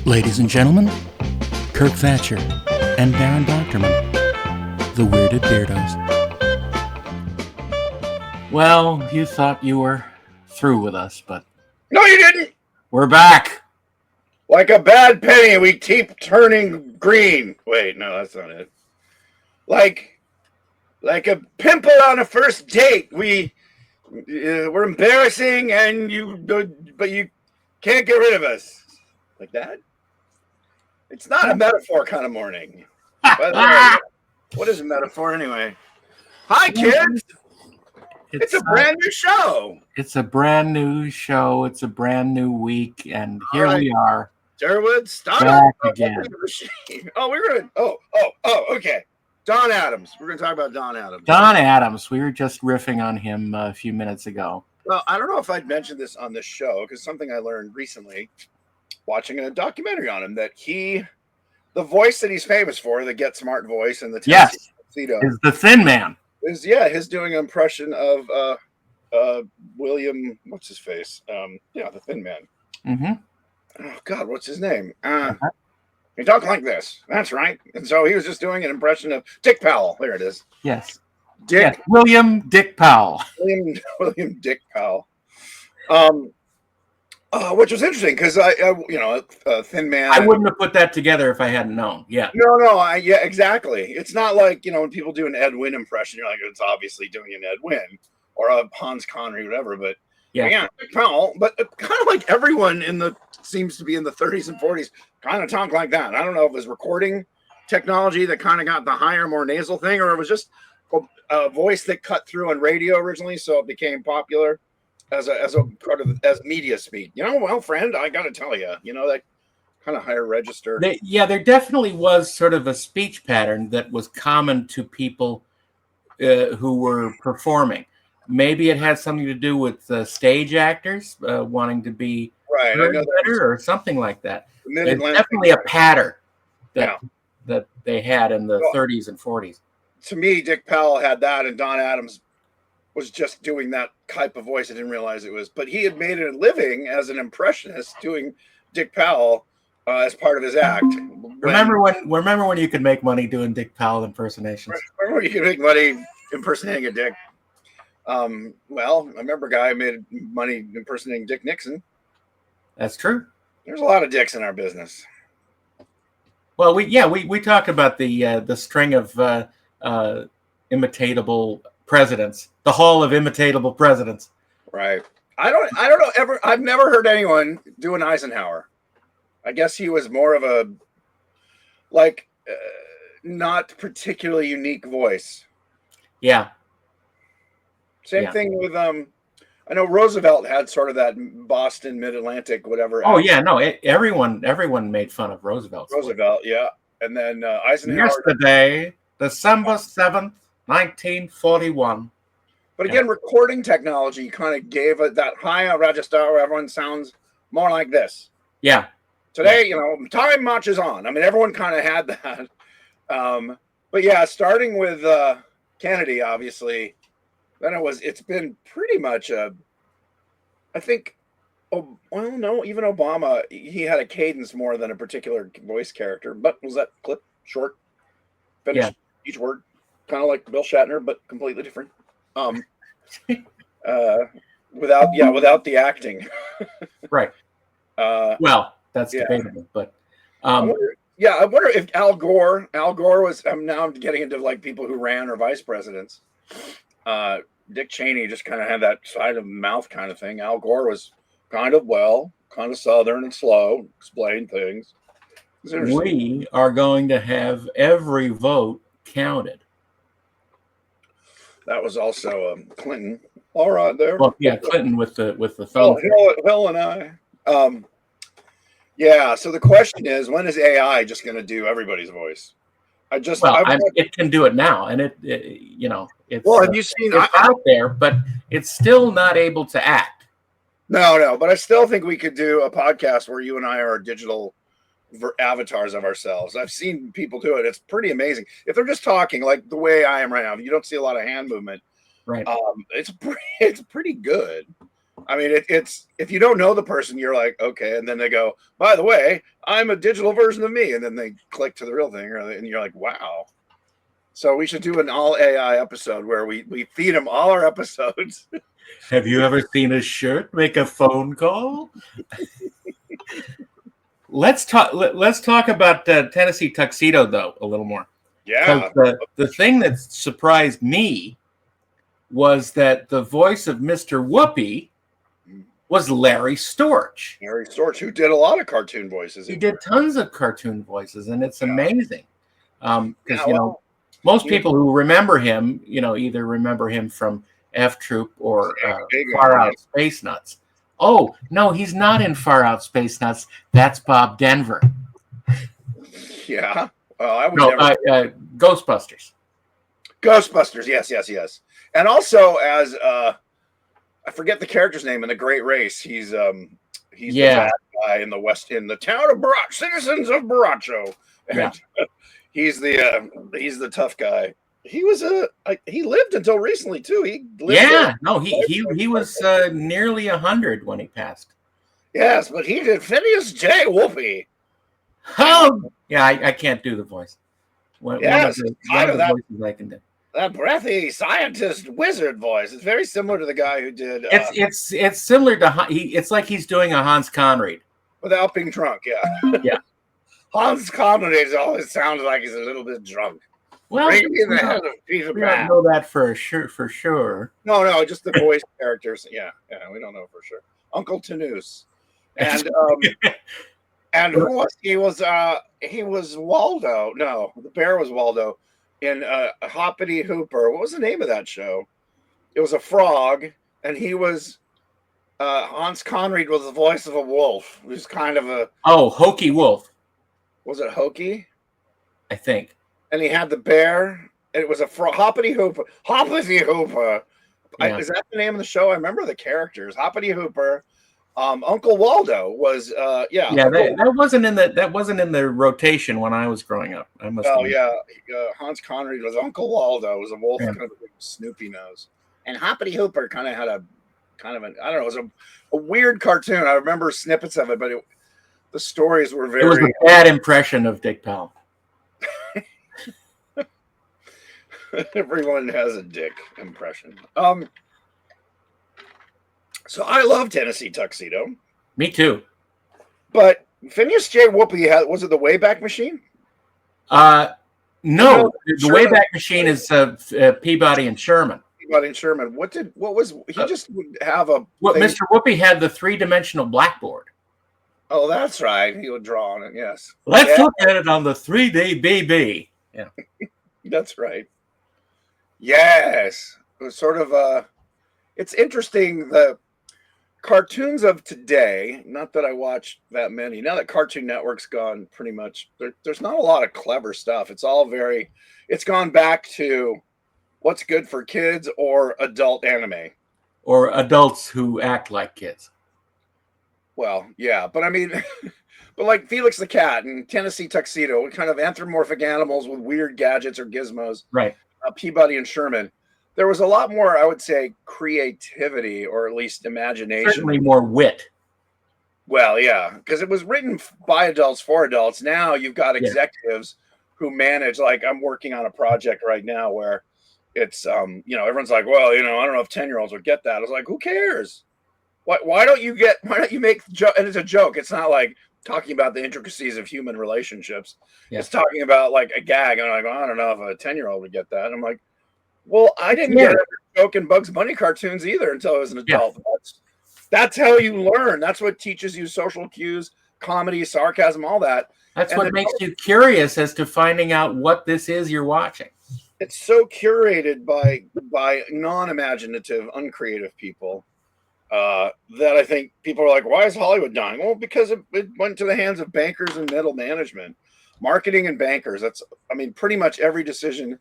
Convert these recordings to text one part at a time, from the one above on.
Ladies and gentlemen, Kirk Thatcher and Darren Doctorman, the Weirded Beardos. Well, you thought you were through with us, but No, you didn't. we're back. Like a bad penny, we keep turning green. Wait, no, that's not it. Like a pimple on a first date. We're embarrassing, but you can't get rid of us. Like that? It's not a metaphor kind of morning. By the way, what is a metaphor anyway? Hi, kids. It's a brand new show. It's a brand new show. It's a brand new week, and here we are. Sherwood, stop back again. Oh, we're gonna. Oh, okay. Don Adams. We're gonna talk about Don Adams. Don Adams. We were just riffing on him a few minutes ago. Well, I don't know if I'd mentioned this on this show because something I learned recently, watching a documentary on him, that the voice that he's famous for, the Get Smart voice, and the Tuxedo, is the Thin Man. His doing an impression of William, what's his face? The Thin Man. Mm-hmm. Oh God, what's his name? He talked like this. That's right. And so he was just doing an impression of Dick Powell. There it is. Yes. Dick. Yes. William Dick Powell. William Dick Powell. Which was interesting because Thin Man. I wouldn't have put that together if I hadn't known. Yeah. No. Exactly. It's not like, when people do an Ed Wynn impression, you're like, it's obviously doing an Ed Wynn or a Hans Connery, whatever. But Dick Powell. But kind of like everyone seems to be in the 30s and 40s kind of talk like that. I don't know if it was recording technology that kind of got the higher, more nasal thing, or it was just a voice that cut through on radio originally, so it became popular as as media speak. Well, friend, I got to tell you, that kind of higher register. There definitely was sort of a speech pattern that was common to people who were performing. Maybe it had something to do with stage actors wanting to be better or something like that. There's definitely a pattern that they had in the 30s and 40s. To me, Dick Powell had that, and Don Adams was just doing that type of voice. I didn't realize it was, but he had made a living as an impressionist doing Dick Powell as part of his act. Remember when you could make money doing Dick Powell impersonations? Remember when you could make money impersonating a dick? Well, I remember a guy made money impersonating Dick Nixon. That's true. There's a lot of dicks in our business. Well, we talked about the string of imitatable presidents, the Hall of Imitatable Presidents. Right. I don't know. I've never heard anyone do an Eisenhower. I guess he was more of a not particularly unique voice. Yeah. Same thing with I know Roosevelt had sort of that Boston Mid-Atlantic whatever. Oh yeah, no, everyone made fun of Roosevelt. Yeah, and then Eisenhower. Yesterday, December 7th, 1941. But again, recording technology kind of gave it that higher register where everyone sounds more like this. Yeah. Today, time marches on. I mean, everyone kind of had that. But yeah, starting with Kennedy, obviously. Then it's been pretty much I think, even Obama, he had a cadence more than a particular voice character. But was that clip short? Finished each word, kind of like Bill Shatner, but completely different. Without the acting. Right. Well, that's debatable, but I wonder if Al Gore was. I'm getting into like people who ran or vice presidents. Dick Cheney just kind of had that side of the mouth kind of thing. Al Gore was kind of southern and slow, explain things. We are going to have every vote counted. That was also Clinton. All right, there. Well, yeah, Clinton with the phone. Hill and I. So the question is, when is AI just going to do everybody's voice? It can do it now, and it's have you seen it's out there, but it's still not able to act. No, but I still think we could do a podcast where you and I are digital avatars of ourselves. I've seen people do it. It's pretty amazing. If they're just talking like the way I am right now, you don't see a lot of hand movement. Right. It's pretty good. I mean, it's if you don't know the person, you're like, okay, and then they go, by the way, I'm a digital version of me, and then they click to the real thing, and you're like, wow. So we should do an all AI episode where we feed them all our episodes. Have you ever seen a shirt make a phone call? Let's talk about Tennessee Tuxedo though a little more. Yeah. The thing that surprised me was that the voice of Mr. Whoopi was Larry Storch. Larry Storch, who did a lot of cartoon voices. He did tons of cartoon voices, and it's amazing. Because most people who remember him, either remember him from F Troop or Far Out Space Nuts. Oh no, he's not in Far Out Space Nuts. That's Bob Denver. Yeah. I would never. Ghostbusters. Ghostbusters. Yes. And also as I forget the character's name in The Great Race. He's the bad guy in the town of Baracho, citizens of Baracho. Yeah. He's the tough guy. He was he lived until recently too. He was nearly 100 when he passed. Yes, but he did Phineas J. Whoopi. Oh, yeah, I can't do the voice. One of the voices I can do. That breathy scientist wizard voice. It's very similar to the guy who did. It's similar to it's like he's doing a Hans Conried without being drunk. Yeah. Yeah. Hans Conried always sounds like he's a little bit drunk. Well, we don't know that for sure. No, just the voice characters. Yeah, we don't know for sure. Uncle Tanous, and and who was he? Was Waldo? No, the bear was Waldo in Hoppity Hooper. What was the name of that show? It was a frog, and he was Hans Conried was the voice of a wolf. It was kind of a Hokey Wolf. Was it Hokey? I think. And he had the bear, and it was a Hoppity Hooper. Hoppity Hooper. Yeah. Is that the name of the show? I remember the characters. Hoppity Hooper. Uncle Waldo was that wasn't in the rotation when I was growing up. Hans Conried was Uncle Waldo. It was a wolf, kind of a big Snoopy nose. And Hoppity Hooper kind of had I don't know, it was a weird cartoon. I remember snippets of it, but the stories were very. It was a bad impression of Dick Powell. Everyone has a Dick impression. So I love Tennessee Tuxedo. Me too. But Phineas J. Whoopi was it the Wayback Machine? No, the Wayback Machine is Peabody and Sherman. Peabody and Sherman. Just would have a. Mr. Whoopi had the 3-dimensional blackboard. Oh, that's right. He would draw on it. Yes. Let's look at it on the 3D BB. Yeah, that's right. Yes, it was sort of it's interesting the cartoons of today. Not that I watch that many now that Cartoon Network's gone. Pretty much, there's not a lot of clever stuff. It's all it's gone back to what's good for kids or adult anime or adults who act like kids. Well, yeah, but I mean, but like Felix the Cat and Tennessee Tuxedo, kind of anthropomorphic animals with weird gadgets or gizmos. Right. Peabody and Sherman. There was a lot more, I would say, creativity or at least imagination. Certainly more wit. Well, yeah, because it was written by adults for adults. Now you've got executives who manage. Like I'm working on a project right now where it's, everyone's like, well, I don't know if 10-year-olds would get that. I was like, who cares? Why don't you make and it's a joke. It's not like talking about the intricacies of human relationships. Yeah. It's talking about like a gag. And I'm like, well, I don't know if a 10-year-old would get that. And I'm like, well, I didn't get a joke in Bugs Bunny cartoons either until I was an adult. Yeah. That's how you learn. That's what teaches you social cues, comedy, sarcasm, all that. That's what makes you curious as to finding out what this is you're watching. It's so curated by non-imaginative, uncreative people. That I think people are like, why is Hollywood dying? Well, because it went to the hands of bankers and middle management, marketing and bankers. Pretty much every decision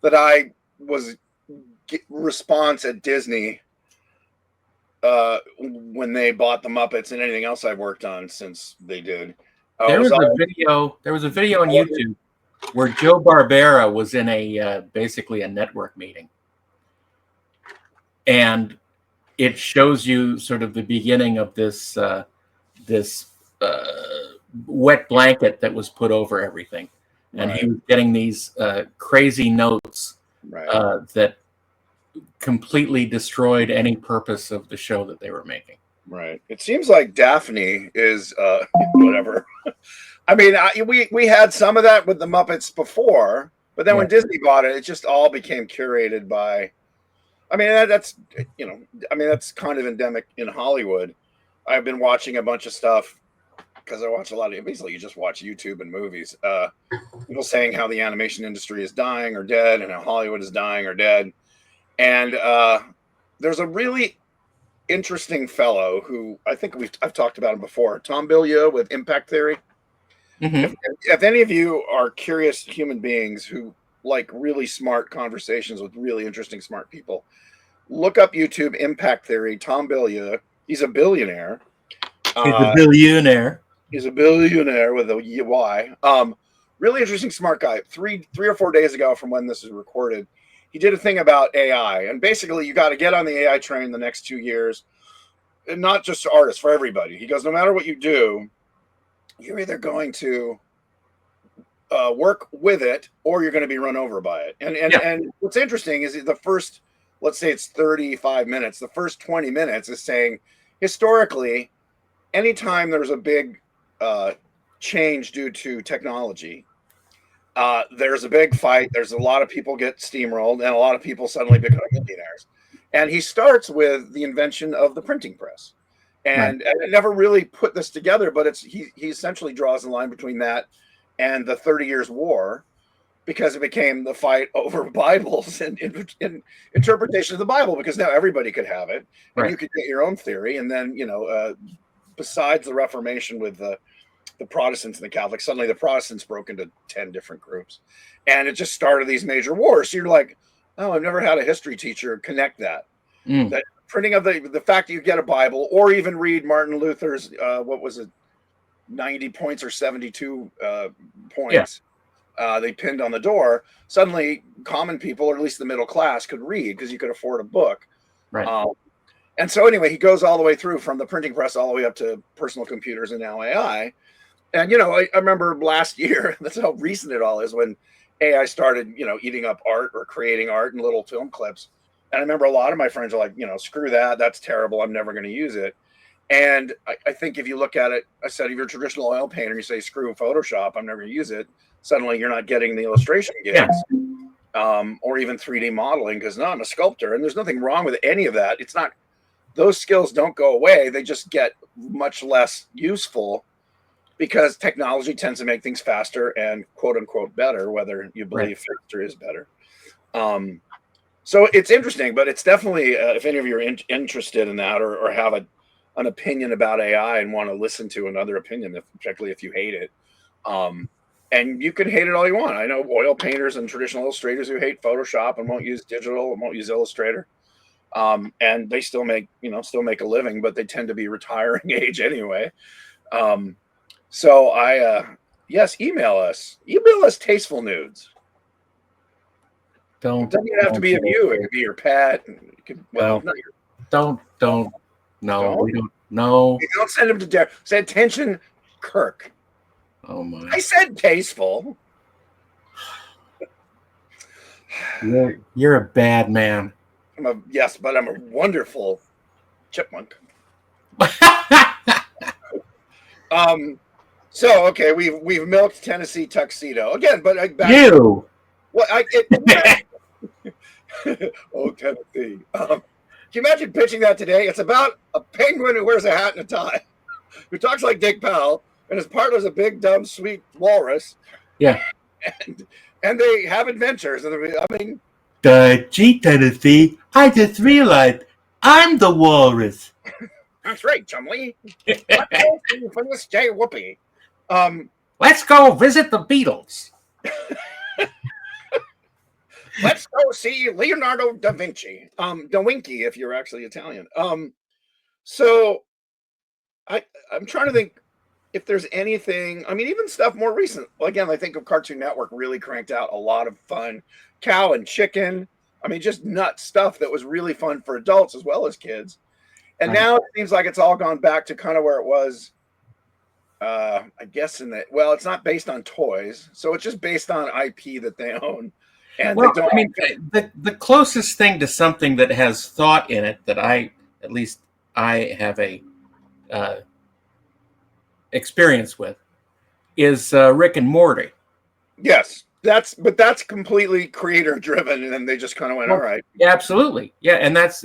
that I was response at Disney when they bought the Muppets and anything else I've worked on since they did. There was a video on YouTube where Joe Barbera was in basically a network meeting. And it shows you sort of the beginning of this wet blanket that was put over everything, and he was getting these crazy notes that completely destroyed any purpose of the show that they were making. Right. It seems like Daphne is whatever. I mean, we had some of that with the Muppets before, but then when Disney bought it, it just all became curated by. I mean, that's that's kind of endemic in Hollywood. I've been watching a bunch of stuff because I watch a lot of. Basically, you just watch YouTube and movies. People saying how the animation industry is dying or dead, and how Hollywood is dying or dead. And there's a really interesting fellow who I think I've talked about him before, Tom Bilyeu with Impact Theory. Mm-hmm. If any of you are curious human beings who like really smart conversations with really interesting smart people, look up YouTube Impact Theory. Tom Bilyeu. He's a billionaire. He's a billionaire. He's a billionaire with a Y. Really interesting, smart guy. Three or 4 days ago from when this is recorded, he did a thing about AI, and basically you got to get on the AI train the next 2 years, and not just artists, for everybody. He goes, no matter what you do, you're either going to work with it or you're going to be run over by it. And what's interesting is the first, let's say it's 35 minutes, the first 20 minutes is saying, historically, anytime there's a big change due to technology, there's a big fight. There's a lot of people get steamrolled, and a lot of people suddenly become millionaires. And he starts with the invention of the printing press, and I never really put this together, but he essentially draws the line between that and the 30 Years' War, because it became the fight over Bibles and interpretation of the Bible, because now everybody could have it, and you could get your own theory. And then, besides the Reformation with the Protestants and the Catholics, suddenly the Protestants broke into 10 different groups, and it just started these major wars. So you're like, oh, I've never had a history teacher connect that. That printing of the fact that you get a Bible, or even read Martin Luther's, what was it, 90 points or 72 points they pinned on the door. Suddenly common people, or at least the middle class, could read because you could afford a book. And so anyway, he goes all the way through from the printing press all the way up to personal computers and now AI. And, I remember last year, that's how recent it all is, when AI started, eating up art or creating art in little film clips. And I remember a lot of my friends are like, screw that. That's terrible. I'm never going to use it. And I think if you look at it, I said, if you're a traditional oil painter, you say, screw Photoshop, I'm never going to use it. Suddenly you're not getting the illustration gigs, or even 3D modeling, because I'm a sculptor. And there's nothing wrong with any of that. It's not, those skills don't go away. They just get much less useful, because technology tends to make things faster and quote unquote better, whether you believe faster is better. So it's interesting, but it's definitely, if any of you are interested in that, or have an opinion about AI and want to listen to another opinion, particularly if you hate it, and you can hate it all you want. I know oil painters and traditional illustrators who hate Photoshop and won't use digital and won't use Illustrator. And they still make a living, but they tend to be retiring age anyway. So yes, email us tasteful nudes. It doesn't even have to be of you. It could be your pet. It could, well, not your, don't. No, we don't. No, you don't send them to Derek. Say attention, Kirk. Oh my! I said tasteful. You're a bad man. But I'm a wonderful chipmunk. So okay, we've milked Tennessee Tuxedo again, but you. What oh, Tennessee. Can you imagine pitching that today? It's about a penguin who wears a hat and a tie, who talks like Dick Powell, and his partner's a big, dumb, sweet walrus. Yeah. And they have adventures. And gee, Tennessee, I just realized I'm the walrus. That's right, Chumley. From this Jay Whoopee. Let's go visit the Beatles. Let's go see Leonardo da Vinci. Da Vinci, if you're actually Italian. So I'm trying to think if there's anything. I mean, even stuff more recent. Again, I think of Cartoon Network really cranked out a lot of fun cow and chicken. I mean, just nut stuff that was really fun for adults as well as kids. And now it seems like it's all gone back to kind of where it was. I guess it's not based on toys, so it's just based on IP that they own. And well, I mean, the closest thing to something that has thought in it that I have a experience with is Rick and Morty. Yes, that's completely creator driven, and then they just kind of went, all right. Yeah, absolutely. Yeah, and that's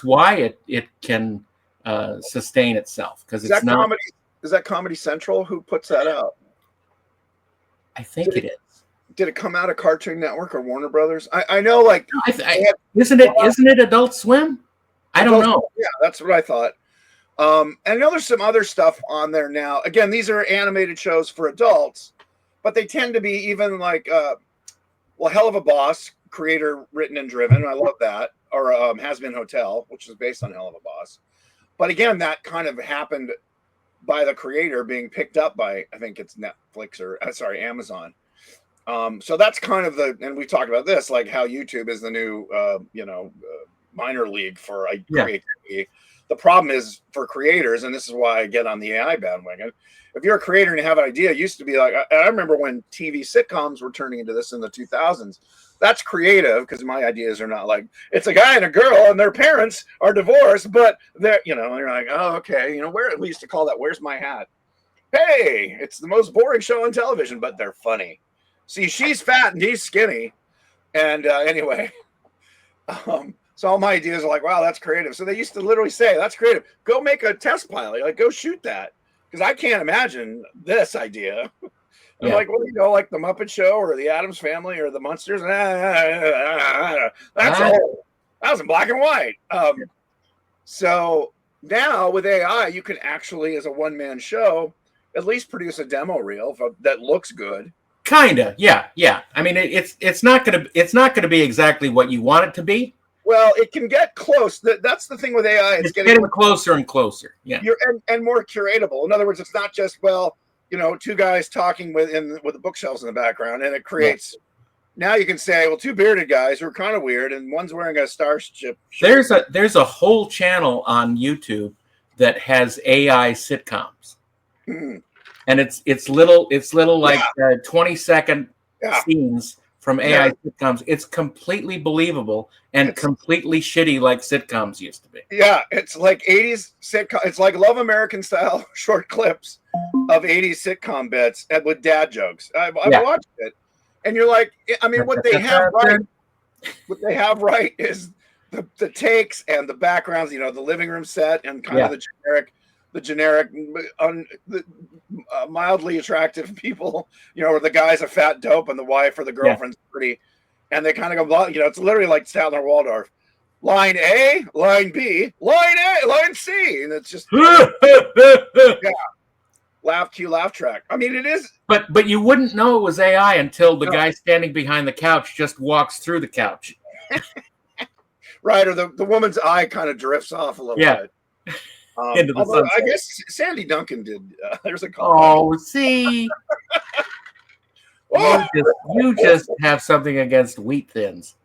why it can sustain itself, because it's not comedy. Is that Comedy Central who puts that out? I think it is. Did it come out of Cartoon Network or Warner Brothers? I know, like, isn't it Adult Swim? I don't know. Yeah, that's what I thought. And I know there's some other stuff on there now. Again, these are animated shows for adults, but they tend to be even like, Hell of a Boss, creator written and driven. I love that. Or Has Been Hotel, which is based on Hell of a Boss. But again, that kind of happened by the creator being picked up by, I think it's Netflix or Amazon. So that's kind of and we talked about this, like how YouTube is the new, minor league for creativity. The problem is for creators, and this is why I get on the AI bandwagon. If you're a creator and you have an idea, it used to be like, I remember when TV sitcoms were turning into this in the 2000s. That's creative, because my ideas are not like, it's a guy and a girl and their parents are divorced, but they're, and you're like, oh, okay. Where we used to call that, where's my hat? Hey, it's the most boring show on television, but they're funny. See, she's fat and he's skinny. And anyway, so all my ideas are like, wow, that's creative. So they used to literally say, that's creative. Go make a test pilot. Like, go shoot that. Because I can't imagine this idea. Yeah. Like, well, like the Muppet Show or the Addams Family or the Munsters. That's all. That was in black and white. So now with AI, you can actually, as a one-man show, at least produce a demo reel that looks good. Kinda, yeah. I mean, it's not gonna be exactly what you want it to be. Well, it can get close. That's the thing with AI. It's getting closer and closer. Yeah, and more curatable. In other words, it's not just two guys talking with the bookshelves in the background, and it creates. Yeah. Now you can say, well, two bearded guys who are kind of weird, and one's wearing a Starship shirt. There's a whole channel on YouTube that has AI sitcoms, and it's little like 20-second scenes from AI sitcoms. It's completely believable and completely shitty, like sitcoms used to be. Yeah, it's like 80s sitcom. It's like Love American style short clips of 80s sitcom bits and with dad jokes. I've watched it, and you're like, I mean, what they have right is the takes and the backgrounds. The living room set and kind of the generic, mildly attractive people, where the guy's a fat dope and the wife or the girlfriend's pretty, and they kind of go, it's literally like Statler Waldorf. Line A, line B, line A, line C, and it's just laugh cue, laugh track. I mean, it is, but you wouldn't know it was AI until the guy standing behind the couch just walks through the couch, right? Or the woman's eye kind of drifts off a little bit. Into the sunset. I guess Sandy Duncan did. There's a call. Oh, see, you just have something against wheat thins.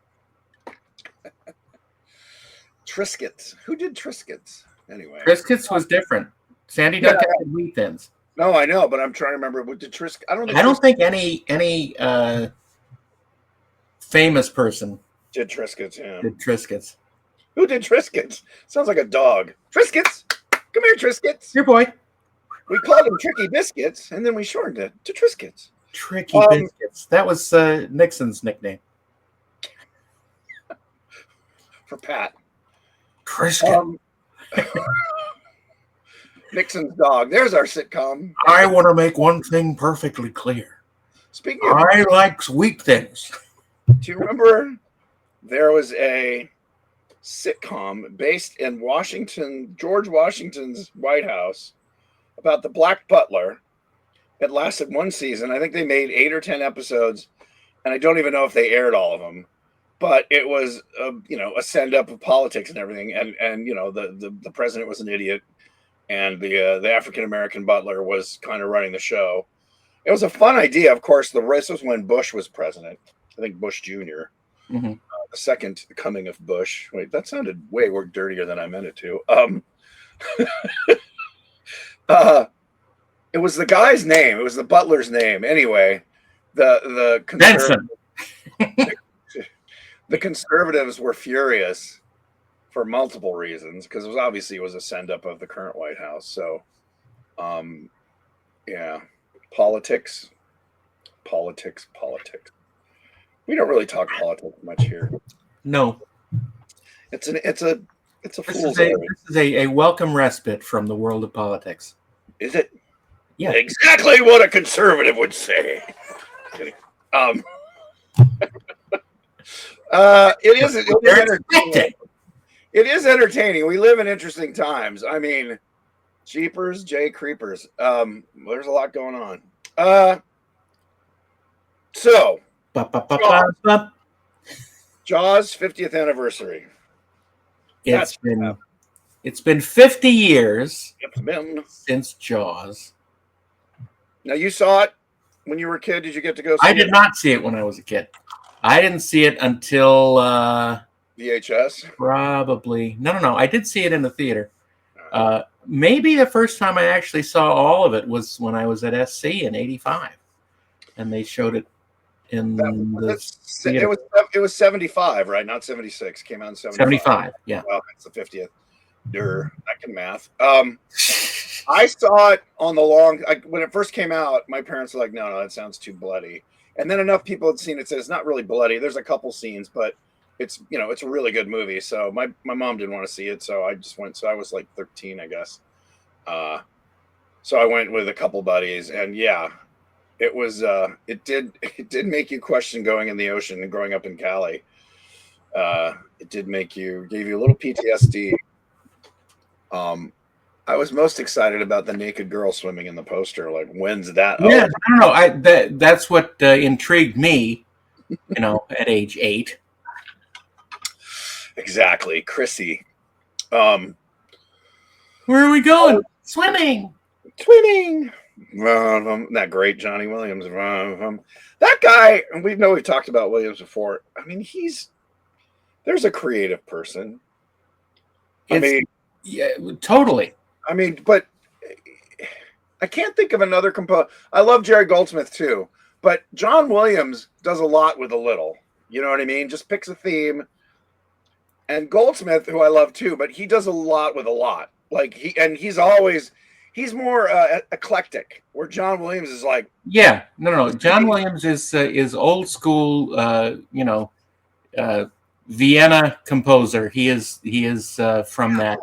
Triscuits. Who did Triscuits? Anyway, Triscuits was different. Sandy Duncan did wheat thins. No, I know, but I'm trying to remember what did Triscuits. I don't think any famous person did Triscuits. Yeah, did Triscuits. Who did Triscuits? Sounds like a dog. Triscuits. Come here, Triscuits. Your boy. We called them Tricky Biscuits, and then we shortened it to Triscuits. Tricky Biscuits. That was Nixon's nickname. For Pat. Triscuit. Nixon's dog. There's our sitcom. I want to make one thing perfectly clear. Speaking of, I like sweet things. Do you remember there was a sitcom based in George Washington's White House, about the Black Butler? It lasted one season. I think they made 8 or 10 episodes, and I don't even know if they aired all of them. But it was, a send up of politics and everything, and the president was an idiot, and the African American butler was kind of running the show. It was a fun idea. Of course, this was when Bush was president. I think Bush Jr. Mm-hmm. second coming of Bush. Wait, that sounded way more dirtier than I meant it to. It was the guy's name. It was the butler's name. Anyway, the the conservatives were furious for multiple reasons because it was a send up of the current White House. So, yeah, politics. We don't really talk politics much here. No, it's a fool's errand. This is a welcome respite from the world of politics. Is it? Yeah, exactly what a conservative would say. It is entertaining. It is entertaining. We live in interesting times. I mean, Jeepers, J Creepers. There's a lot going on. So, Jaws 50th anniversary. It's been 50 years since Jaws. Now, you saw it when you were a kid. Did you get to go see it? I did not see it when I was a kid. I didn't see it until VHS? Probably. No. I did see it in the theater. Maybe the first time I actually saw all of it was when I was at SC in '85. And they showed it in the theater. It was 75, right? Not 76. Came out in 75. 75, yeah. Well, it's the 50th. I can math. I saw it on the when it first came out, my parents were like, no, that sounds too bloody. And then enough people had seen it said it's not really bloody. There's a couple scenes, but it's a really good movie. So my mom didn't want to see it, so I just went. So I was like 13, I guess. So I went with a couple buddies, and yeah, it was it did make you question going in the ocean and growing up in Cali. It did gave you a little PTSD. I was most excited about the naked girl swimming in the poster. Like, when's that? Yeah, I don't know. That's what intrigued me, at age 8. Exactly. Chrissy. Where are we going? Swimming. That great Johnny Williams. That guy, and we've talked about Williams before. I mean, there's a creative person. Yeah, totally. I mean, but I can't think of another composer. I love Jerry Goldsmith too, but John Williams does a lot with a little. You know what I mean? Just picks a theme. And Goldsmith, who I love too, but he does a lot with a lot. Like he's more eclectic. Where John Williams is like, yeah, no. John Williams is old school. Vienna composer. He is from that.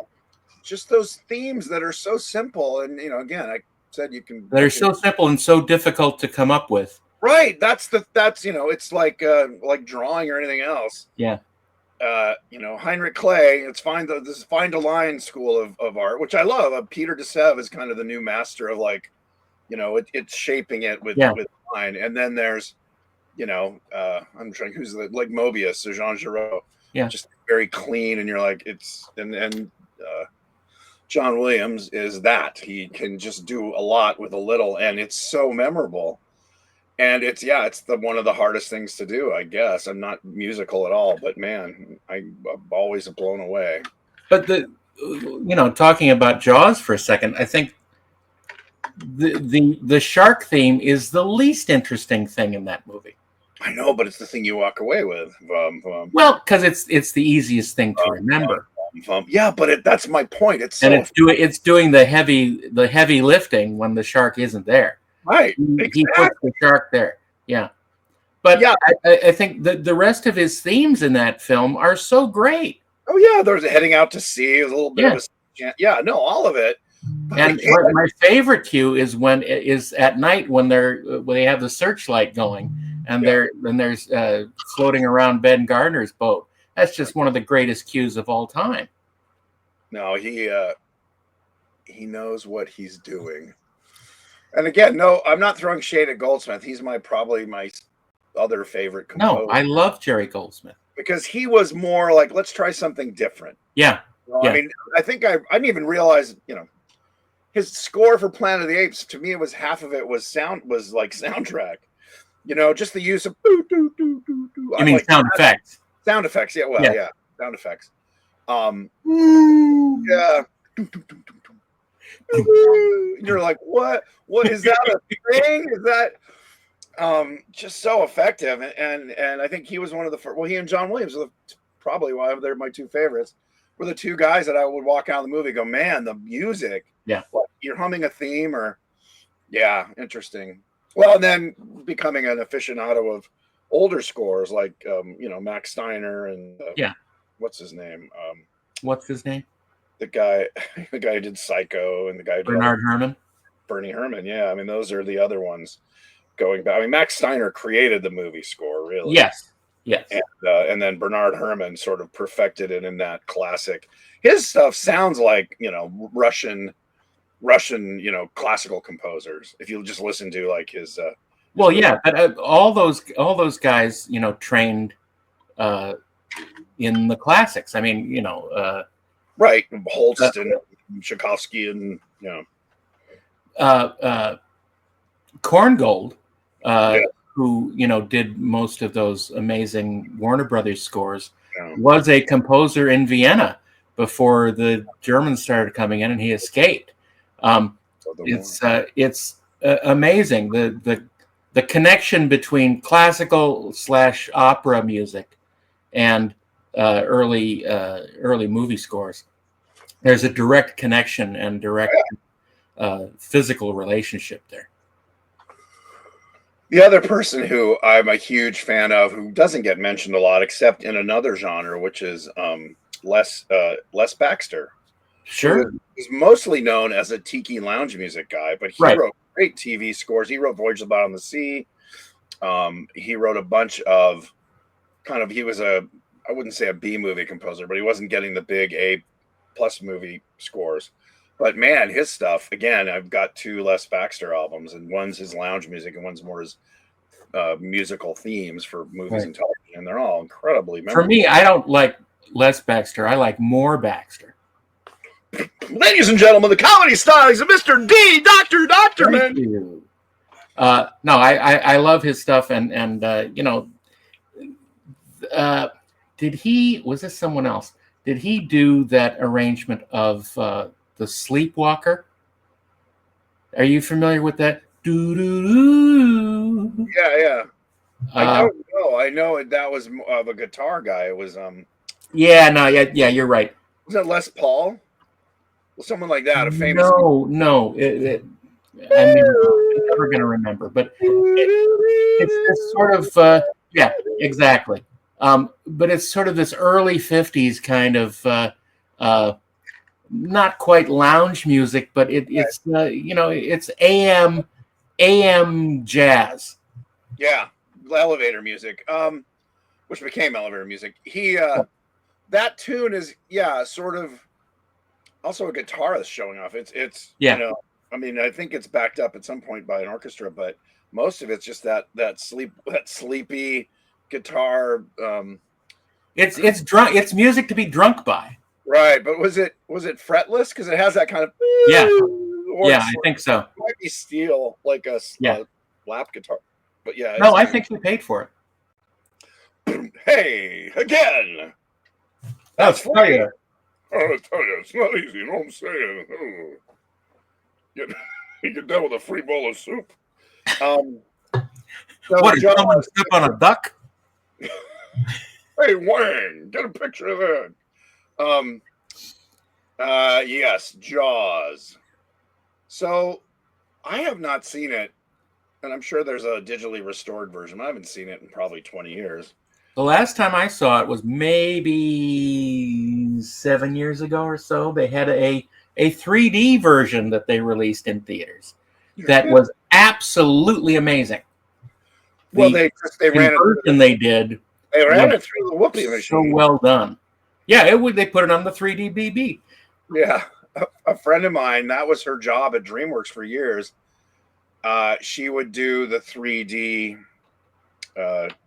Just those themes that are so simple, and again, I said they're so simple and so difficult to come up with. Right. That's it's like drawing or anything else. Yeah. Heinrich Clay. It's find a line school of art, which I love. Peter DeSev is kind of the new master of it's shaping it with line, and then there's I'm trying who's like Mobius or Jean Giraud. Yeah. Just very clean, and you're like and John Williams is that. He can just do a lot with a little, and it's so memorable. And it's one of the hardest things to do, I guess. I'm not musical at all, but man, I'm always blown away. But talking about Jaws for a second, I think the shark theme is the least interesting thing in that movie. I know, but it's the thing you walk away with. Well, because it's the easiest thing to remember. Yeah, but that's my point. It's doing the heavy lifting when the shark isn't there. Right. He puts the shark there. Yeah. But yeah, I think the rest of his themes in that film are so great. Oh yeah, there's a heading out to sea, a little bit of all of it. And my favorite cue is at night when they have the searchlight going and there's floating around Ben Gardner's boat. That's just one of the greatest cues of all time. No, he knows what he's doing. And again, no, I'm not throwing shade at Goldsmith. He's probably my other favorite composer. No, I love Jerry Goldsmith. Because he was more like, let's try something different. Yeah. I mean, I think I didn't even realize, his score for Planet of the Apes, to me, it was half of it was like soundtrack. Just the use of I mean, sound effects. Sound effects. Yeah. Well, Yeah. yeah. Sound effects. Yeah. You're like, what? What is that a thing? Is that just so effective? And I think he was one of the first. Well, he and John Williams are probably why they're my two favorites. Were the two guys that I would walk out of the movie and go, man, the music. Yeah. What, you're humming a theme or yeah, interesting. Well, and then becoming an aficionado of older scores like Max Steiner and what's his name? What's his name? The guy who did Psycho and the guy who Bernard Herrmann. Bernie Herrmann, yeah. I mean, those are the other ones going back. I mean, Max Steiner created the movie score, really. Yes. And then Bernard Herrmann sort of perfected it in that classic. His stuff sounds like Russian, classical composers. If you just listen to like his. Well, yeah, but all those guys, trained in the classics. I mean, right, Holst and Tchaikovsky and Korngold, who did most of those amazing Warner Brothers scores, was a composer in Vienna before the Germans started coming in, and he escaped. It's amazing the connection between classical / opera music and early movie scores. There's a direct connection and direct physical relationship there. The other person who I'm a huge fan of, who doesn't get mentioned a lot except in another genre, which is Les Baxter. Sure. He's mostly known as a tiki lounge music guy, but he wrote great TV scores. He wrote Voyage of the Bottom of the Sea. He wrote a bunch of he was I wouldn't say a B movie composer, but he wasn't getting the big A+ movie scores. But man, his stuff, again, I've got 2 Les Baxter albums, and one's his lounge music and one's more his musical themes for movies and television, and they're all incredibly memorable. For me, I don't like Les Baxter. I like more Baxter. Ladies and gentlemen, the comedy stylings of Mr. D, Dr. Man. No, I love his stuff, and did he? Was this someone else? Did he do that arrangement of the Sleepwalker? Are you familiar with that? Doo-doo-doo. Yeah. I don't know. I know that was of a guitar guy. It was Yeah, you're right. Was that Les Paul? Well, someone like that, a famous. No. I'm never going to remember, but it's sort of exactly. But it's sort of this early 50s kind of not quite lounge music, but it's it's AM jazz. Yeah, elevator music, which became elevator music. He that tune is sort of also a guitarist showing off. It's I mean, I think it's backed up at some point by an orchestra, but most of it's just that sleepy guitar. It's drunk. It's music to be drunk by. Right, but was it fretless? Because it has that kind of I think so. It might be steel, like a lap guitar, but no, I think he paid for it. Hey, again. That's fire. I tell you, it's not easy. You know what I'm saying? You get down with a free bowl of soup. What, did someone step on a duck? Hey, Wayne, get a picture of that. Yes, Jaws. So I have not seen it, and I'm sure there's a digitally restored version. I haven't seen it in probably 20 years. The last time I saw it was maybe 7 years ago or so. They had a 3D version that they released in theaters that was absolutely amazing. Well, they ran it. They did. They ran it through the whoopee machine. So well done. Yeah, they put it on the 3D BB. Yeah, a friend of mine, that was her job at DreamWorks for years. She would do the 3D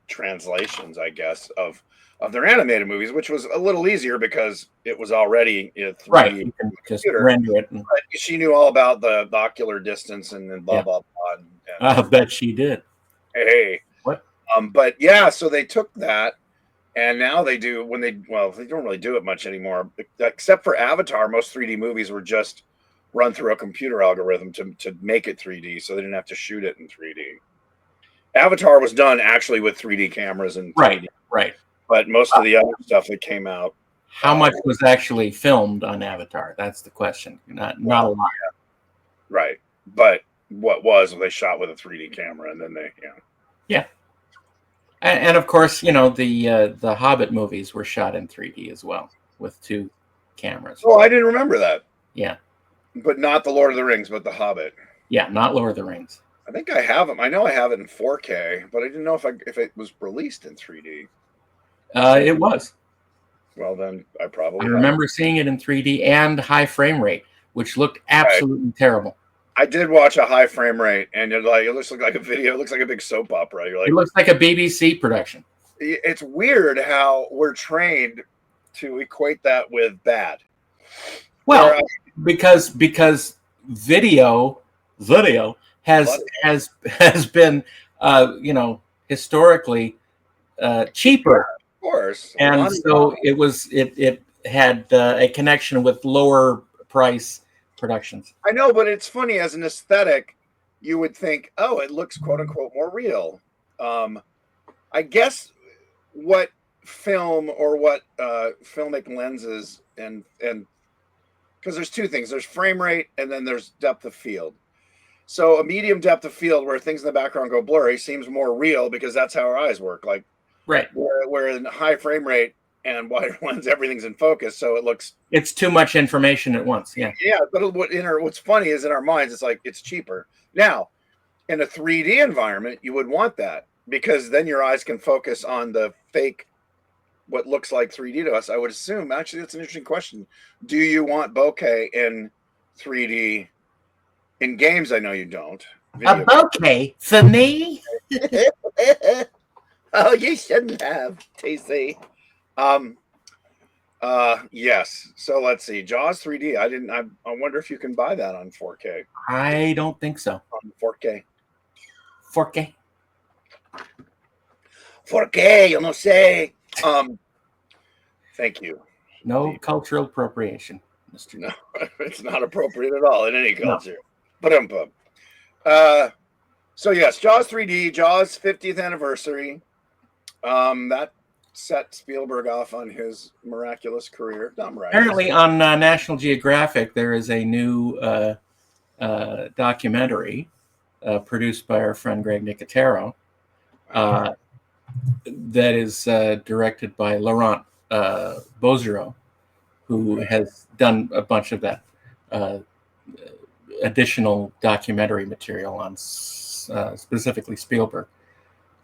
translations, I guess, of their animated movies, which was a little easier because it was already in 3D. Right, you can just render it. But she knew all about the ocular distance and blah, blah, blah. I bet she did. Hey. What? But so they took that And now they do they don't really do it much anymore, except for Avatar. Most 3D movies were just run through a computer algorithm to make it 3D, so they didn't have to shoot it in 3D. Avatar was done actually with 3D cameras and 3D. Right. But most of the other stuff that came out. How much was actually filmed on Avatar? That's the question. Not a lot. Yeah. Right. But what was they shot with a 3D camera, and then Yeah. And of course, the Hobbit movies were shot in 3D as well with 2 cameras. Oh, I didn't remember that. Yeah. But not the Lord of the Rings, but the Hobbit. Yeah, not Lord of the Rings. I think I have them. I know I have it in 4K, but I didn't know if it was released in 3D. It was. Well, then I probably remember seeing it in 3D and high frame rate, which looked absolutely terrible. I did watch a high frame rate, and it looks like a video. It looks like a big soap opera. You're like, it looks like a BBC production. It's weird how we're trained to equate that with bad. Well, because video has been historically cheaper. Of course. And so it had a connection with lower price productions. I know, but it's funny, as an aesthetic, you would think, oh, it looks quote unquote more real. I guess what film or what filmic lenses and because there's 2 things. There's frame rate and then there's depth of field. So a medium depth of field where things in the background go blurry seems more real because that's how our eyes work. Like, right. Where in high frame rate and wider lens, everything's in focus, so it's too much information at once. Yeah. Yeah, but what's funny is in our minds, it's like it's cheaper. Now, in a 3D environment, you would want that because then your eyes can focus on the fake, what looks like 3D to us. I would assume. Actually, that's an interesting question. Do you want bokeh in 3D? In games, I know you don't. A bokeh for me? Oh, you shouldn't have, TC. Yes. So let's see. Jaws 3D. I wonder if you can buy that on 4K. I don't think so. On 4K. 4K. 4K, you know, say. Thank you. No cultural appropriation, Mr. No, it's not appropriate at all in any culture. So yes, Jaws 3D, Jaws 50th anniversary. That set Spielberg off on his miraculous career. Not miraculous. Apparently, on National Geographic, there is a new documentary produced by our friend Greg Nicotero that is directed by Laurent Bouzereau, who has done a bunch of that additional documentary material on specifically Spielberg.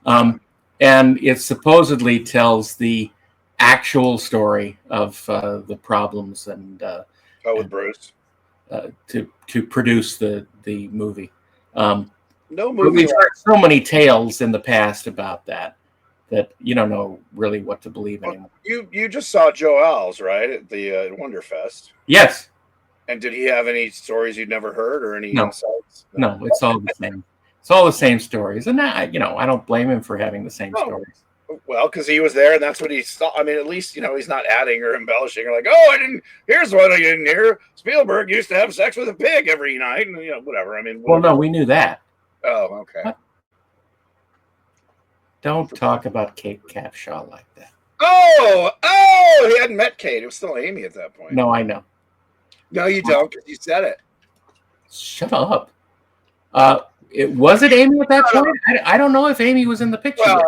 And it supposedly tells the actual story of the problems and with Bruce to produce the movie. No movie. We've heard so many tales in the past about that you don't know really what to believe anymore. You just saw Joe Al's, right, at the Wonderfest? Yes. And did he have any stories you'd never heard or any insights? No, it's all the same. It's all the same stories, and I don't blame him for having the same stories. Well, because he was there, and that's what he saw. I mean, at least he's not adding or embellishing, or like, oh, here's what I didn't hear. Spielberg used to have sex with a pig every night, and whatever. I mean, well, no, we knew that. Oh, okay. What? Don't talk about Kate Capshaw like that. Oh, he hadn't met Kate. It was still Amy at that point. No, I know. No, you don't, because you said it. Shut up. Was it Amy at that point? I don't know if Amy was in the picture. Well,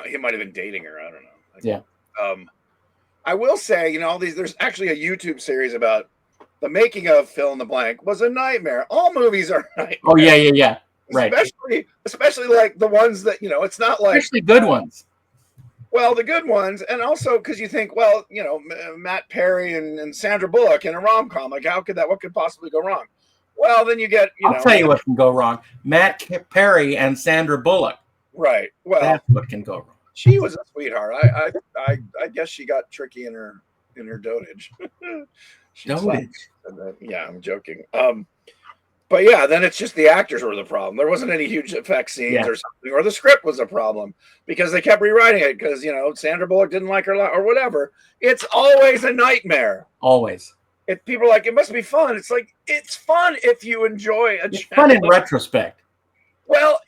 he might have been dating her. I don't know. Yeah. I will say, there's actually a YouTube series about the making of Fill in the Blank was a nightmare. All movies are nightmares. Oh, yeah. Right. Especially like the ones that, it's not like. Especially good ones. Well, the good ones. And also because you think, well, Matt Perry and Sandra Bullock in a rom-com. Like, what could possibly go wrong? Well, then you get, I'll tell you what can go wrong. Matt Perry and Sandra Bullock. Right. Well, that's what can go wrong. She was a sweetheart. I guess she got tricky in her dotage. Dotage. Yeah, I'm joking. But yeah, then it's just the actors were the problem. There wasn't any huge effect scenes or something, or the script was a problem because they kept rewriting it because, you know, Sandra Bullock didn't like her or whatever. It's always a nightmare. Always. If people are like, it must be fun. It's like, it's fun if you enjoy a It's fun in retrospect. Well,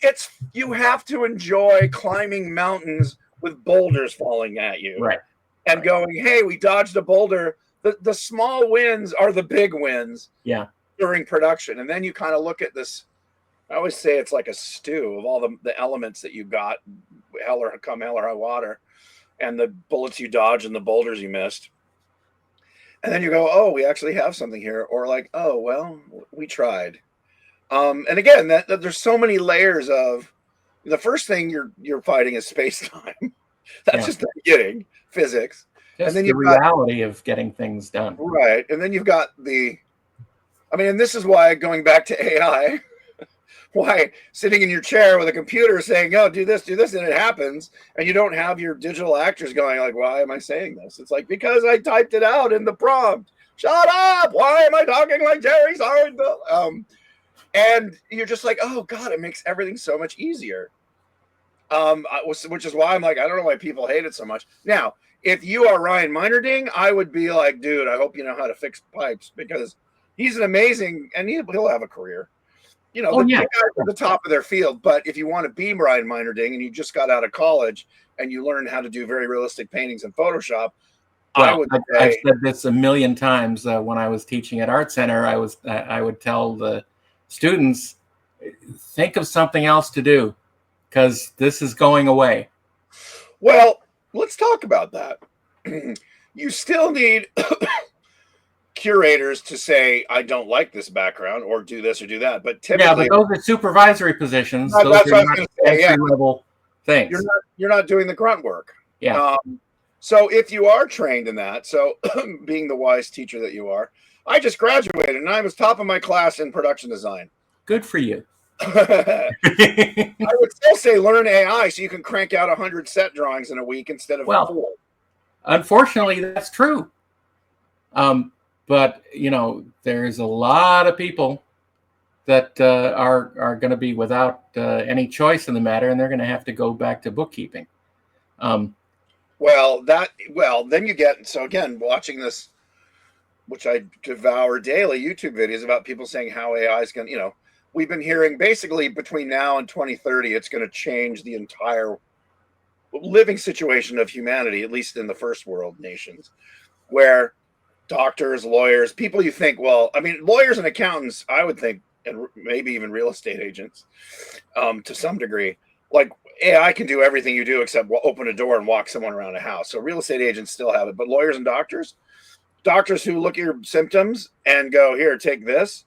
you have to enjoy climbing mountains with boulders falling at you. Right. And going, hey, we dodged a boulder. The small wins are the big wins. Yeah. During production. And then you kind of look at this. I always say it's like a stew of all the elements that you got, hell or high water, and the bullets you dodged and the boulders you missed. And then you go, oh, we actually have something here. Or like, oh, well, we tried. And again, that there's so many layers of the first thing you're fighting is space-time. That's just the beginning, physics. Just and then the reality of getting things done. Right. And then you've got and this is why, going back to AI, why sitting in your chair with a computer saying, oh, do this, and it happens, and you don't have your digital actors going like, why am I saying this? It's like, because I typed it out in the prompt. Shut up! Why am I talking like Jerry Seinfeld? And you're just like, oh God, it makes everything so much easier. Which is why I'm like, I don't know why people hate it so much. Now, if you are Ryan Meinerding, I would be like, dude, I hope you know how to fix pipes, because he's an amazing, and he'll have a career. You know, the guys at the top of their field. But if you want to be Ryan Meinerding and you just got out of college and you learned how to do very realistic paintings in Photoshop, I've said this a million times when I was teaching at Art Center. I would tell the students, think of something else to do, because this is going away. Well, let's talk about that. You still need curators to say, I don't like this background, or do this or do that. But typically, but those are supervisory positions. That's those what I was going to say. entry-level things. You're not doing the grunt work. Yeah. So if you are trained in that, so being the wise teacher that you are, I just graduated and I was top of my class in production design. Good for you. I would still say learn AI so you can crank out 100 set drawings in a week instead of 4. Unfortunately, that's true. But you know, there's a lot of people that are going to be without any choice in the matter, and they're going to have to go back to bookkeeping. Then you get, so again, watching this, which I devour daily, YouTube videos about people saying how AI is going to, you know, we've been hearing basically between now and 2030, it's going to change the entire living situation of humanity, at least in the first world nations, where doctors, lawyers, people you think, well, I mean, lawyers and accountants, I would think, and maybe even real estate agents, to some degree, like AI can do everything you do except open a door and walk someone around a house. So real estate agents still have it, but lawyers and doctors who look at your symptoms and go, here, take this.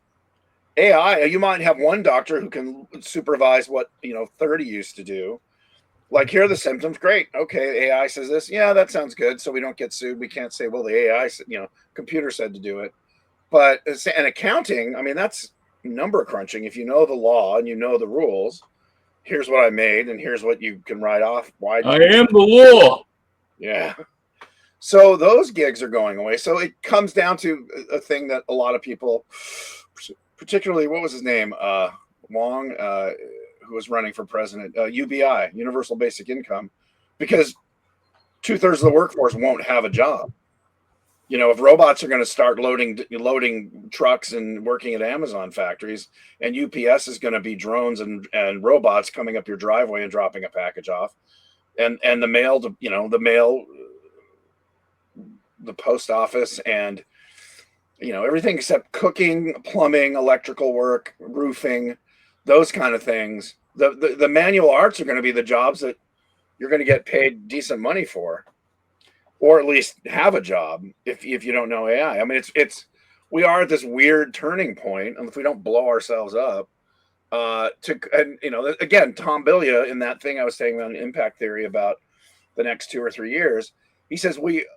AI, you might have one doctor who can supervise what, 30 used to do. Like, here are the symptoms. Great. Okay. AI says this. Yeah, that sounds good. So we don't get sued. We can't say, well, the AI, computer said to do it. But and accounting, I mean, that's number crunching. If you know the law and you know the rules, here's what I made and here's what you can write off. Why? I am the law. Yeah. So those gigs are going away. So it comes down to a thing that a lot of people, particularly, what was his name? Wong, who was running for president, UBI, Universal Basic Income, because 2/3 of the workforce won't have a job. If robots are going to start loading trucks and working at Amazon factories, and UPS is going to be drones and robots coming up your driveway and dropping a package off, and the mail, the post office, and everything except cooking, plumbing, electrical work, roofing, those kind of things. The manual arts are going to be the jobs that you're going to get paid decent money for, or at least have a job if you don't know AI. I mean, we are at this weird turning point, and if we don't blow ourselves up, again, Tom Billia, in that thing I was saying on impact theory about the next 2 or 3 years, he says we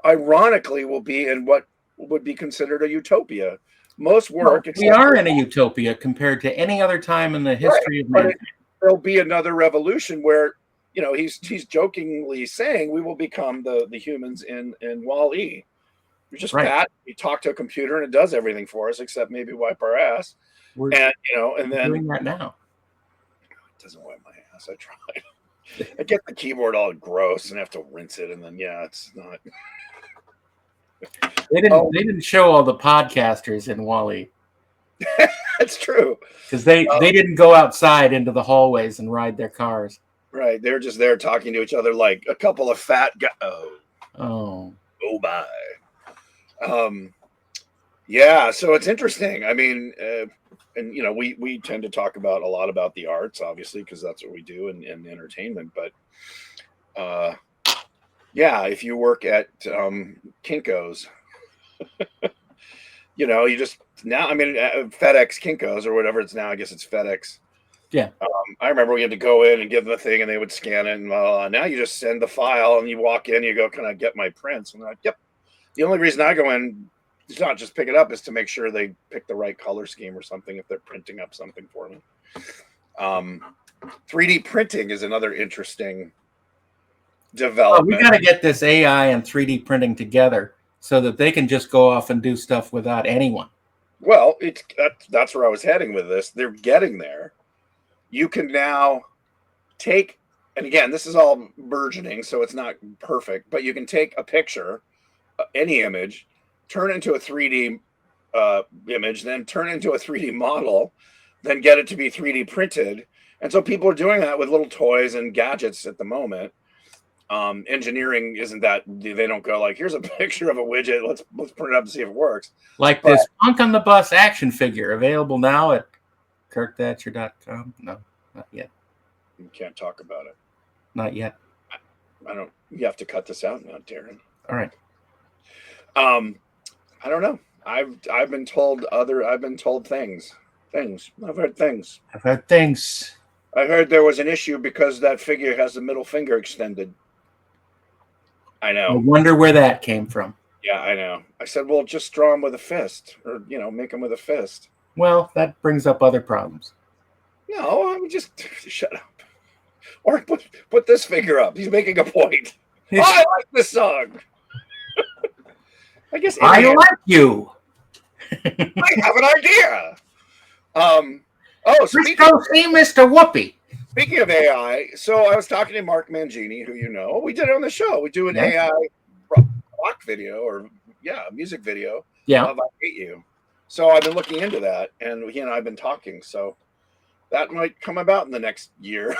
ironically will be in what would be considered a utopia. Most work, we are in a utopia compared to any other time in the history of mankind. There'll be another revolution where, he's jokingly saying we will become the humans in Wall-E. You're just fat. You talk to a computer and it does everything for us except maybe wipe our ass. And and then doing that now. It doesn't wipe my ass. I tried. I get the keyboard all gross and have to rinse it, and then it's not. They didn't show all the podcasters in Wall-E. That's true. Because they didn't go outside into the hallways and ride their cars. Right. They're just there talking to each other like a couple of fat guys. Oh my. Yeah, so it's interesting. I mean, and we tend to talk a lot about the arts, obviously, because that's what we do in entertainment. But yeah, if you work at Kinko's, you just now, I mean, FedEx Kinko's or whatever it's now. I guess it's FedEx. Yeah. I remember we had to go in and give them a thing, and they would scan it. And now you just send the file, and you walk in, you go, "Can I get my prints?" And they're like, "Yep." The only reason I go in, it's not just pick it up, is to make sure they pick the right color scheme or something if they're printing up something for me. 3D printing is another interesting development. We got to get this AI and 3D printing together so that they can just go off and do stuff without anyone. Well, that's where I was heading with this. They're getting there. You can now take, and again, this is all burgeoning, so it's not perfect, but you can take a picture, any image, turn it into a 3D image, then turn it into a 3D model, then get it to be 3D printed. And so people are doing that with little toys and gadgets at the moment. Engineering isn't that, they don't go like, here's a picture of a widget, let's print it up and see if it works. But this Punk on the Bus action figure, available now at kirkthatcher.com. No, not yet. You can't talk about it. Not yet. You have to cut this out now, Darren. All right. I don't know. I've been told things. I've heard things. I heard there was an issue because that figure has the middle finger extended. I know. I wonder where that came from. Yeah, I know. I said, well, just draw him with a fist, or make him with a fist. Well, that brings up other problems. No, I mean, just shut up. Or put this figure up. He's making a point. I like this song. I guess I like you. I have an idea. Let's go see Mr. Whoopi. Speaking of AI, so I was talking to Mark Mangini, who we did it on the show. We do an AI rock video or music video of I Hate You. So I've been looking into that, and he and I have been talking. So that might come about in the next year.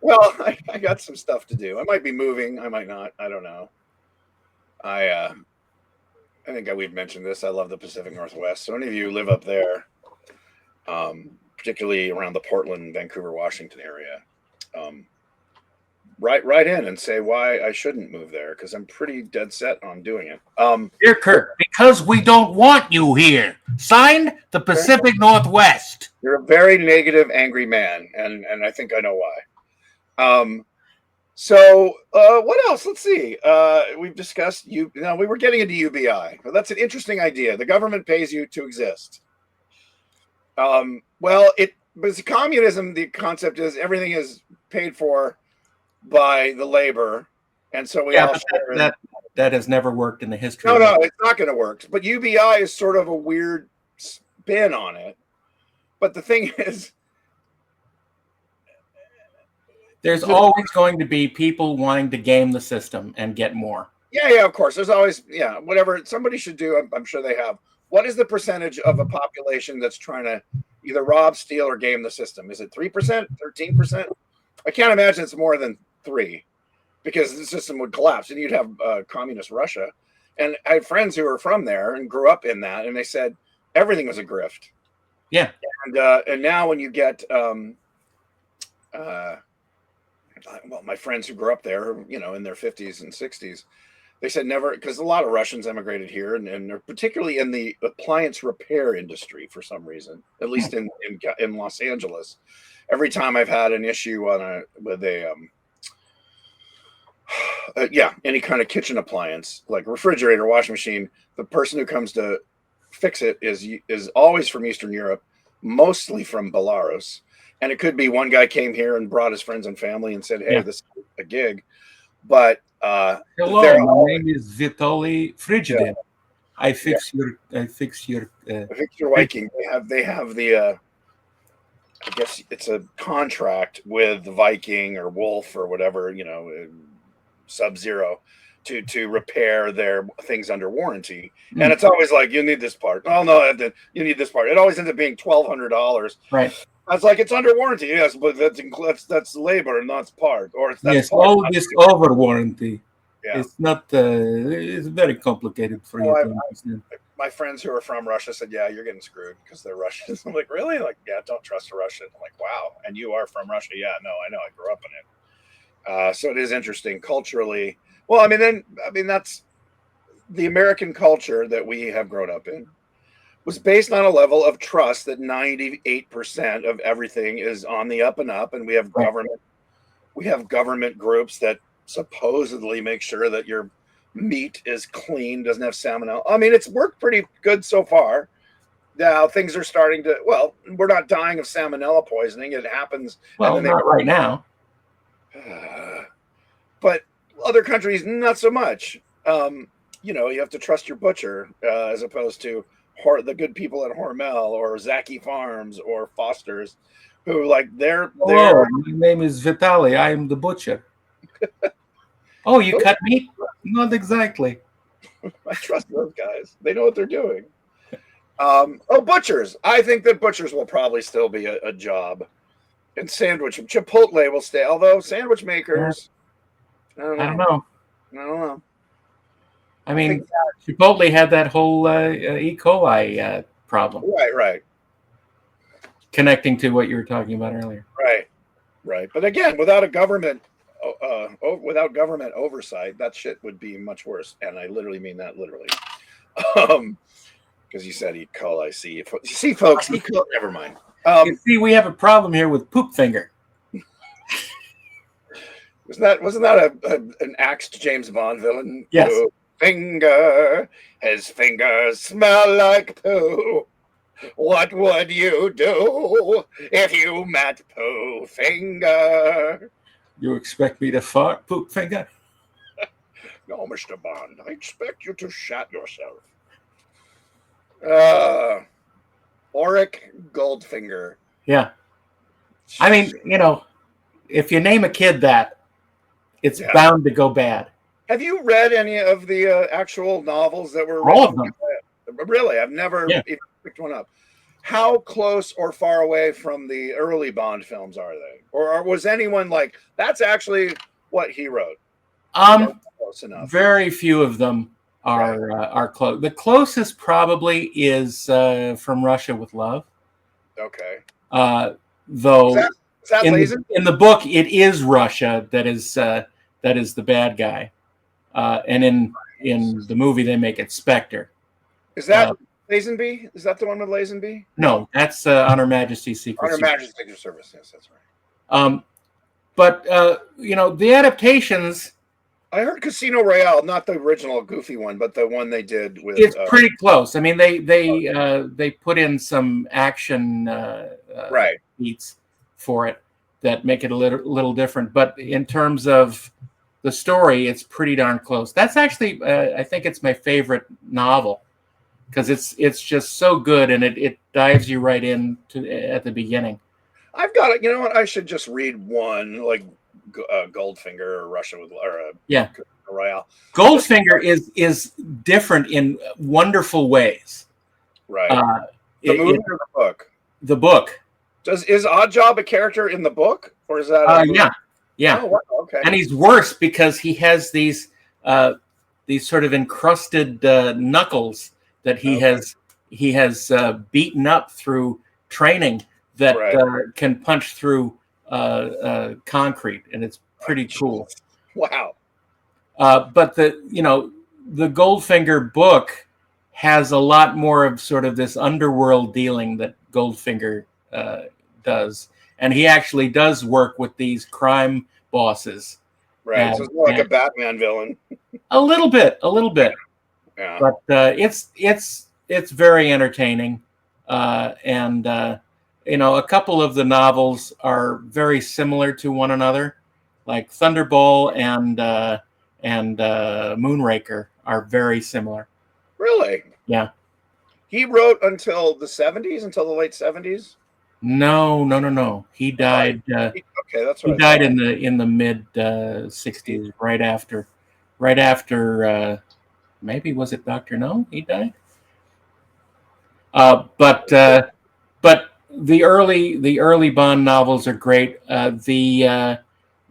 Well, I got some stuff to do. I might be moving. I might not. I don't know. I think we've mentioned this. I love the Pacific Northwest. So any of you live up there, particularly around the Portland, Vancouver, Washington area, write in and say why I shouldn't move there, because I'm pretty dead set on doing it. Dear Kurt, because we don't want you here. Signed, the Pacific Northwest. You're a very negative, angry man, and I think I know why. So what else? Let's see. We've discussed we were getting into UBI. Well, that's an interesting idea. The government pays you to exist. Well, it's communism. The concept is everything is paid for by the labor, and so we all share. That has never worked in the history. No, it's not going to work. But UBI is sort of a weird spin on it. But the thing is, there's always going to be people wanting to game the system and get more. Yeah, of course. There's always, whatever somebody should do. I'm sure they have. What is the percentage of a population that's trying to either rob, steal, or game the system? Is it 3%, 13%? I can't imagine it's more than 3%, because the system would collapse and you'd have communist Russia. And I had friends who were from there and grew up in that, and they said everything was a grift. Yeah. And now when you get my friends who grew up there, in their 50s and 60s, they said never, because a lot of Russians emigrated here, and they're particularly in the appliance repair industry for some reason, at least in Los Angeles. Every time I've had an issue with any kind of kitchen appliance, like refrigerator, washing machine, the person who comes to fix it is always from Eastern Europe, mostly from Belarus. And it could be one guy came here and brought his friends and family and said, hey, this is a gig. But hello, my name is Vitaly Frigidaire. I fix your. I fix your. Victor Viking. They have the. I guess it's a contract with the Viking or Wolf or whatever, Sub-Zero, to repair their things under warranty. And it's always like, you need this part. Oh no, you need this part. It always ends up being $1,200. Right. I was like, it's under warranty, yes, but that's labor and not part, or that's yes, part. all this over warranty. Yeah. It's not. It's very complicated for you to understand. My friends who are from Russia said, "Yeah, you're getting screwed because they're Russians." I'm like, "Really?" Like, yeah, don't trust a Russian. I'm like, "Wow." And you are from Russia? Yeah, no, I know. I grew up in it. So it is interesting culturally. Well, I mean, that's the American culture that we have grown up in was based on a level of trust that 98% of everything is on the up and up, and we have government groups that supposedly make sure that your meat is clean, doesn't have salmonella. I mean, it's worked pretty good so far. Now things are starting to. Well, we're not dying of salmonella poisoning. It happens. Well, not right now. But other countries, not so much. You have to trust your butcher as opposed to the good people at Hormel or Zaki Farms or Foster's, who like they're. Hello, my name is Vitaly. I am the butcher. Oh, you cut meat? Not exactly. I trust those guys. They know what they're doing. Butchers. I think that butchers will probably still be a job. And Chipotle will stay. Although sandwich makers, I don't know. I mean, Chipotle had that whole E. coli problem. Right. Connecting to what you were talking about earlier. Right. But again, without government oversight, that shit would be much worse. And I literally mean that literally. Because you said E. coli. See, folks, E. coli. Never mind. You see, we have a problem here with poop finger. Wasn't that an axed James Bond villain? Yes. Pooh finger, his fingers smell like poo. What would you do if you met Pooh Finger? You expect me to fart, Poop Finger? No, Mr. Bond. I expect you to shat yourself. Auric Goldfinger. Yeah. I mean, if you name a kid that, it's bound to go bad. Have you read any of the actual novels that were all of them? Really? I've never even picked one up. How close or far away from the early Bond films are they? Or was anyone like, that's actually what he wrote? Close enough. Very few of them are close. The closest probably is From Russia with Love. Okay. Though is that in the book, it is Russia that is the bad guy, and in the movie they make it Spectre. Is that Lazenby? Is that the one with Lazenby? No, that's on Her Majesty's Secret Service. On Her Majesty's Secret Service. Yes, that's right. But the adaptations. I heard Casino Royale, not the original Goofy one, but the one they did with. It's pretty close. I mean, they put in some action beats for it that make it a little different. But in terms of the story, it's pretty darn close. That's actually, I think, it's my favorite novel because it's just so good and it dives you right in at the beginning. I've got it. You know what? I should just read one like. Goldfinger or Russia with Royale. Goldfinger is different in wonderful ways. Right. The movie or the book? The book. Is Oddjob a character in the book, or is that? Yeah. Oh, wow. Okay. And he's worse because he has these sort of encrusted knuckles that he has beaten up through training that can punch through concrete, and it's pretty cool. Wow. But the Goldfinger book has a lot more of sort of this underworld dealing that Goldfinger does, and he actually does work with these crime bosses. Right. So it's more like a Batman villain. A little bit. Yeah. But it's very entertaining, and a couple of the novels are very similar to one another, like Thunderball and Moonraker are very similar. Really? Yeah. He wrote until the 70s, until the late 70s. No. He died. Okay, that's He what I died thought. in the mid 60s, right after. Maybe was it Doctor No? He died. But the early Bond novels are great. The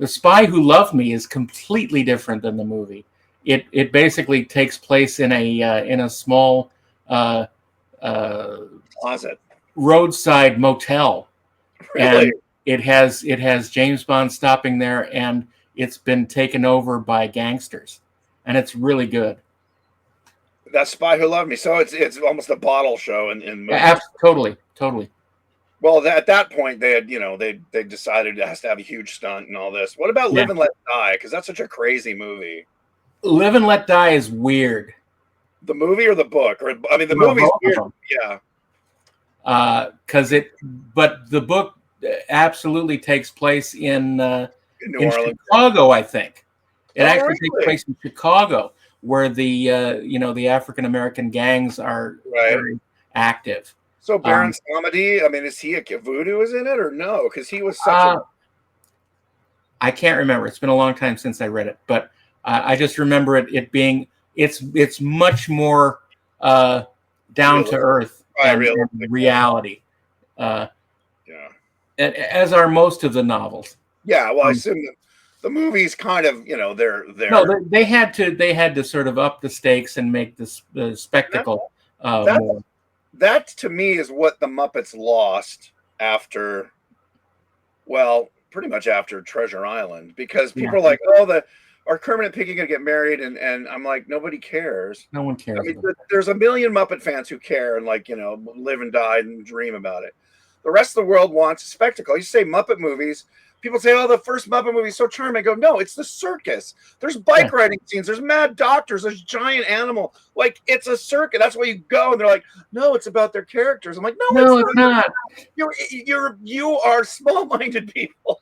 Spy Who Loved Me is completely different than the movie. It basically takes place in a small uh, Closet. roadside motel, Really? and it has James Bond stopping there, and it's been taken over by gangsters, and it's really good. That Spy Who Loved Me. So it's almost a bottle show in movies. Totally. Well, at that point, they had, they decided it has to have a huge stunt and all this. What about Yeah. Live and Let Die? Because that's such a crazy movie. Live and Let Die is weird. The movie or the book? Or I mean, the movie's weird. Yeah. But the book absolutely takes place in New Orleans, Chicago. I think it actually really? takes place in Chicago, where the the African American gangs are very active. So Baron Samedi, I mean, is he a voodoo? Is in it or no? Because he was such a. I can't remember. It's been a long time since I read it, but I just remember it being it's much more down to earth and reality. As are most of the novels. Yeah, well, I assume the movies kind of, they're no, they had to sort of up the stakes and make the spectacle more. That to me is what the Muppets lost after, well, pretty much after Treasure Island, because people are like, oh, are Kermit and Piggy gonna get married? And I'm like, nobody cares. No one cares. I mean, there's a million Muppet fans who care and live and die and dream about it. The rest of the world wants a spectacle. You say Muppet movies, people say, oh, the first Muppet movie is so charming. I go, no, it's the circus. There's bike riding scenes. There's mad doctors. There's giant animal. Like, it's a circus. That's where you go. And they're like, no, it's about their characters. I'm like, no, it's not. You are small-minded people.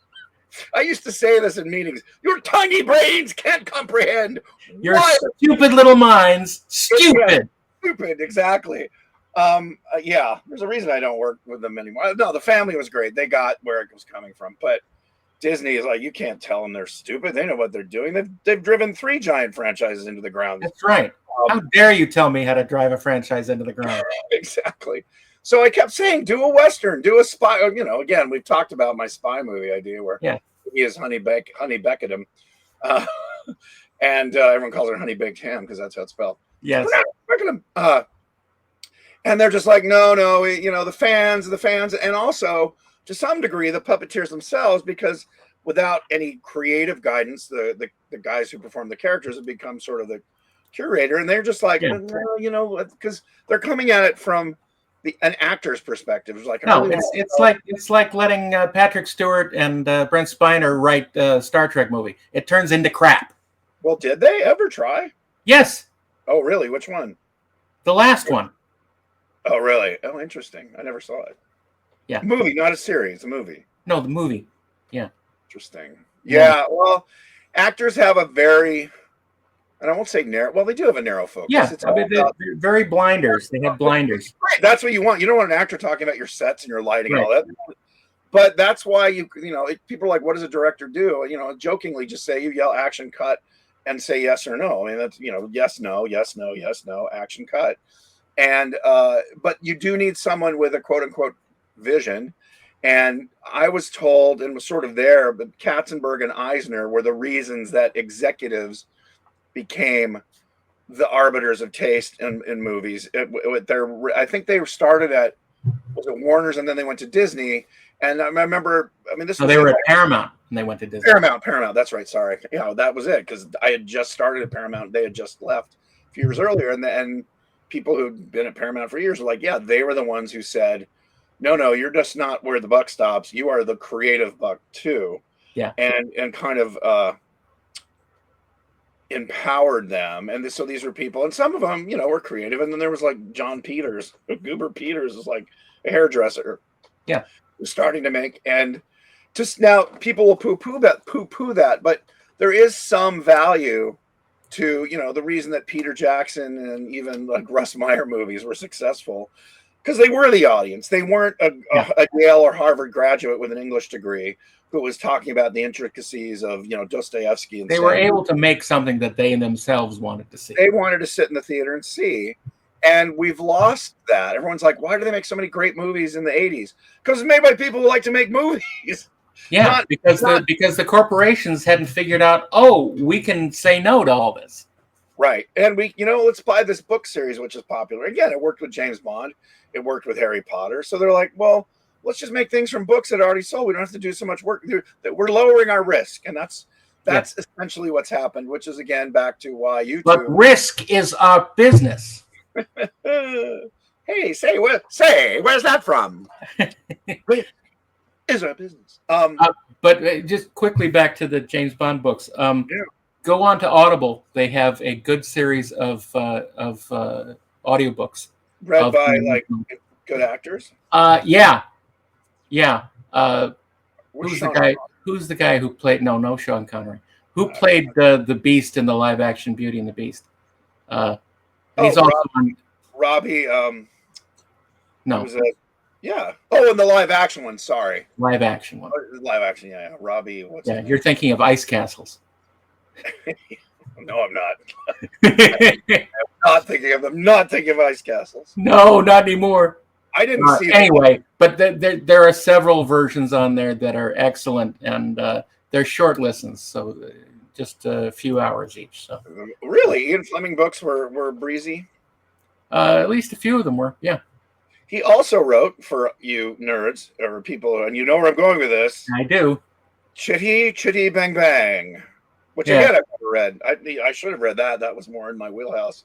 I used to say this in meetings. Your tiny brains can't comprehend. Your stupid little minds. Stupid. Stupid, exactly. Yeah, there's a reason I don't work with them anymore. No, the family was great. They got where it was coming from. But Disney is like, you can't tell them they're stupid. They know what they're doing. They've driven 3 giant franchises into the ground. That's right. How dare you tell me how to drive a franchise into the ground? Exactly. So I kept saying, do a Western, do a spy. Again, we've talked about my spy movie idea where he is Honey Beckham. And everyone calls her Honey Baked Ham because that's how it's spelled. Yes. We're gonna, and they're just like, no, the fans, and also to some degree the puppeteers themselves, because without any creative guidance, the guys who perform the characters have become sort of the curator, and they're just like, because they're coming at it from an actor's perspective. It's like, it's like letting Patrick Stewart and Brent Spiner write a Star Trek movie. It turns into crap. Well, did they ever try? Yes. Oh, really? Which one? The last one. Oh, really? Oh, interesting. I never saw it. Yeah. Movie, not a series. A movie. No, the movie. Yeah. Interesting. Yeah. Well, actors have a very, and I won't say narrow. Well, they do have a narrow focus. Yeah. They're very blinders. They have blinders. Right. That's what you want. You don't want an actor talking about your sets and your lighting and all that. But that's why people are like, what does a director do? Jokingly just say, you yell action cut and say yes or no. I mean, that's, yes, no, yes, no, yes, no, action cut. And, but you do need someone with a quote unquote vision. And I was told, and was sort of there, but Katzenberg and Eisner were the reasons that executives became the arbiters of taste in movies. I think they started at, was it Warner's, and then they went to Disney. And I remember, they were at Paramount and they went to Disney. Paramount. That's right. Sorry. That was it. Because I had just started at Paramount. They had just left a few years earlier. And people who'd been at Paramount for years were like, yeah, they were the ones who said, no, you're just not where the buck stops. You are the creative buck too. Yeah. And kind of empowered them. And so these were people, and some of them, were creative. And then there was like John Peters. Goober Peters is like a hairdresser. Yeah. Starting to make, and just now people will poo-poo that, but there is some value to, you know, the reason that Peter Jackson and even like Russ Meyer movies were successful, because they were the audience. They weren't a Yale or Harvard graduate with an English degree who was talking about the intricacies of, you know, Dostoevsky. And they were able to make something that they themselves wanted to see. They wanted to sit in the theater and see. And we've lost that. Everyone's like, why do they make so many great movies in the 80s? Because it's made by people who like to make movies. Yeah, because the corporations hadn't figured out, oh, we can say no to all this. Right. And we, you know, let's buy this book series, which is popular. Again, it worked with James Bond. It worked with Harry Potter. So they're like, well, let's just make things from books that are already sold. We don't have to do so much work. We're lowering our risk. And that's essentially what's happened, which is, again, back to why YouTube. But risk is our business. Hey, where's that from? Is our business. But just quickly back to the James Bond books. Go on to Audible. They have a good series of audiobooks read by like good actors. Yeah. Who's the guy who played? No, Sean Connery. Who played the Beast in the live action Beauty and the Beast? He's also on Robbie. No. Yeah. Oh, in the live action one. Sorry. Live action one. Live action. Yeah. Robbie. You're thinking of Ice Castles. No, I'm not. I'm not thinking of Ice Castles. No, not anymore. I didn't see that. Anyway, but there are several versions on there that are excellent, and they're short listens, so just a few hours each. So really, Ian Fleming books were breezy. At least a few of them were, yeah. He also wrote, for you nerds or people, and you know where I'm going with this. I do. Chitty Bang Bang, which again I've never read. I should have read that. That was more in my wheelhouse.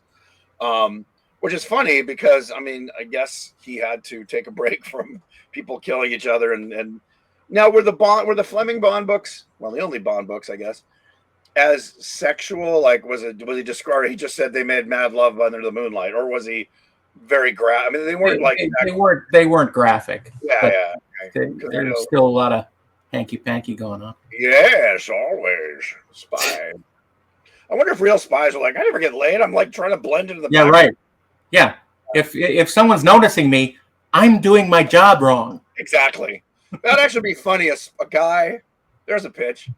Which is funny because, I mean, I guess he had to take a break from people killing each other. And now were the Fleming Bond books, well, the only Bond books, I guess, as sexual? Like, was he described? He just said they made mad love under the moonlight, or was he very graphic? I mean, they weren't they weren't graphic. Yeah. There's still a lot of hanky panky going on. Yes, always spy. I wonder if real spies are like, I never get laid. I'm like trying to blend into the background. Right. Yeah. If someone's noticing me, I'm doing my job wrong. Exactly. That'd actually be funny. A guy, there's a pitch.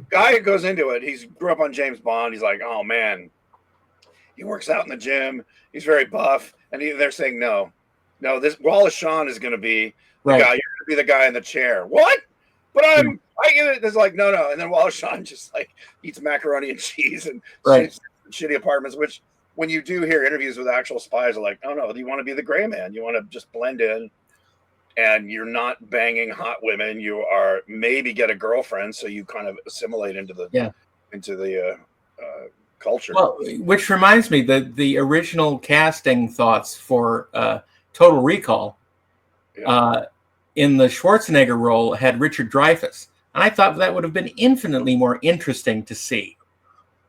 Guy who goes into it, he's grew up on James Bond. He's like, oh man, he works out in the gym. He's very buff, and they're saying no. This Wallace Shawn is going to be the guy. You're going to be the guy in the chair. What? But I get it. There's like no, and then Wallace Shawn just like eats macaroni and cheese and shitty apartments, which. When you do hear interviews with actual spies, are like, oh no, you want to be the gray man. You want to just blend in, and you're not banging hot women. You are maybe get a girlfriend, so you kind of assimilate into the culture. Well, which reminds me that the original casting thoughts for Total Recall in the Schwarzenegger role had Richard Dreyfuss, and I thought that would have been infinitely more interesting to see.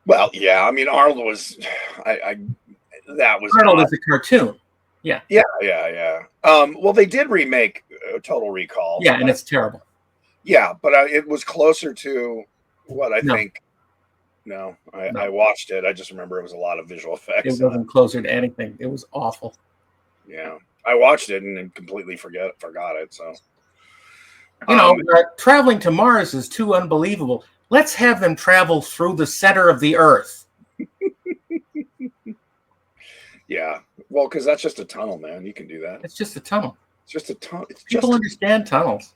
Well, yeah, I mean, Arnold was, Arnold is a cartoon. Yeah. Well, they did remake Total Recall. Yeah, and it's terrible. Yeah, but it was closer to what I think. No, I watched it. I just remember it was a lot of visual effects. It wasn't closer to anything. It was awful. Yeah, I watched it and then completely forgot it. So, traveling to Mars is too unbelievable. Let's have them travel through the center of the Earth. Yeah. Well, because that's just a tunnel, man. You can do that. It's just a tunnel. It's just a tunnel. People understand tunnels.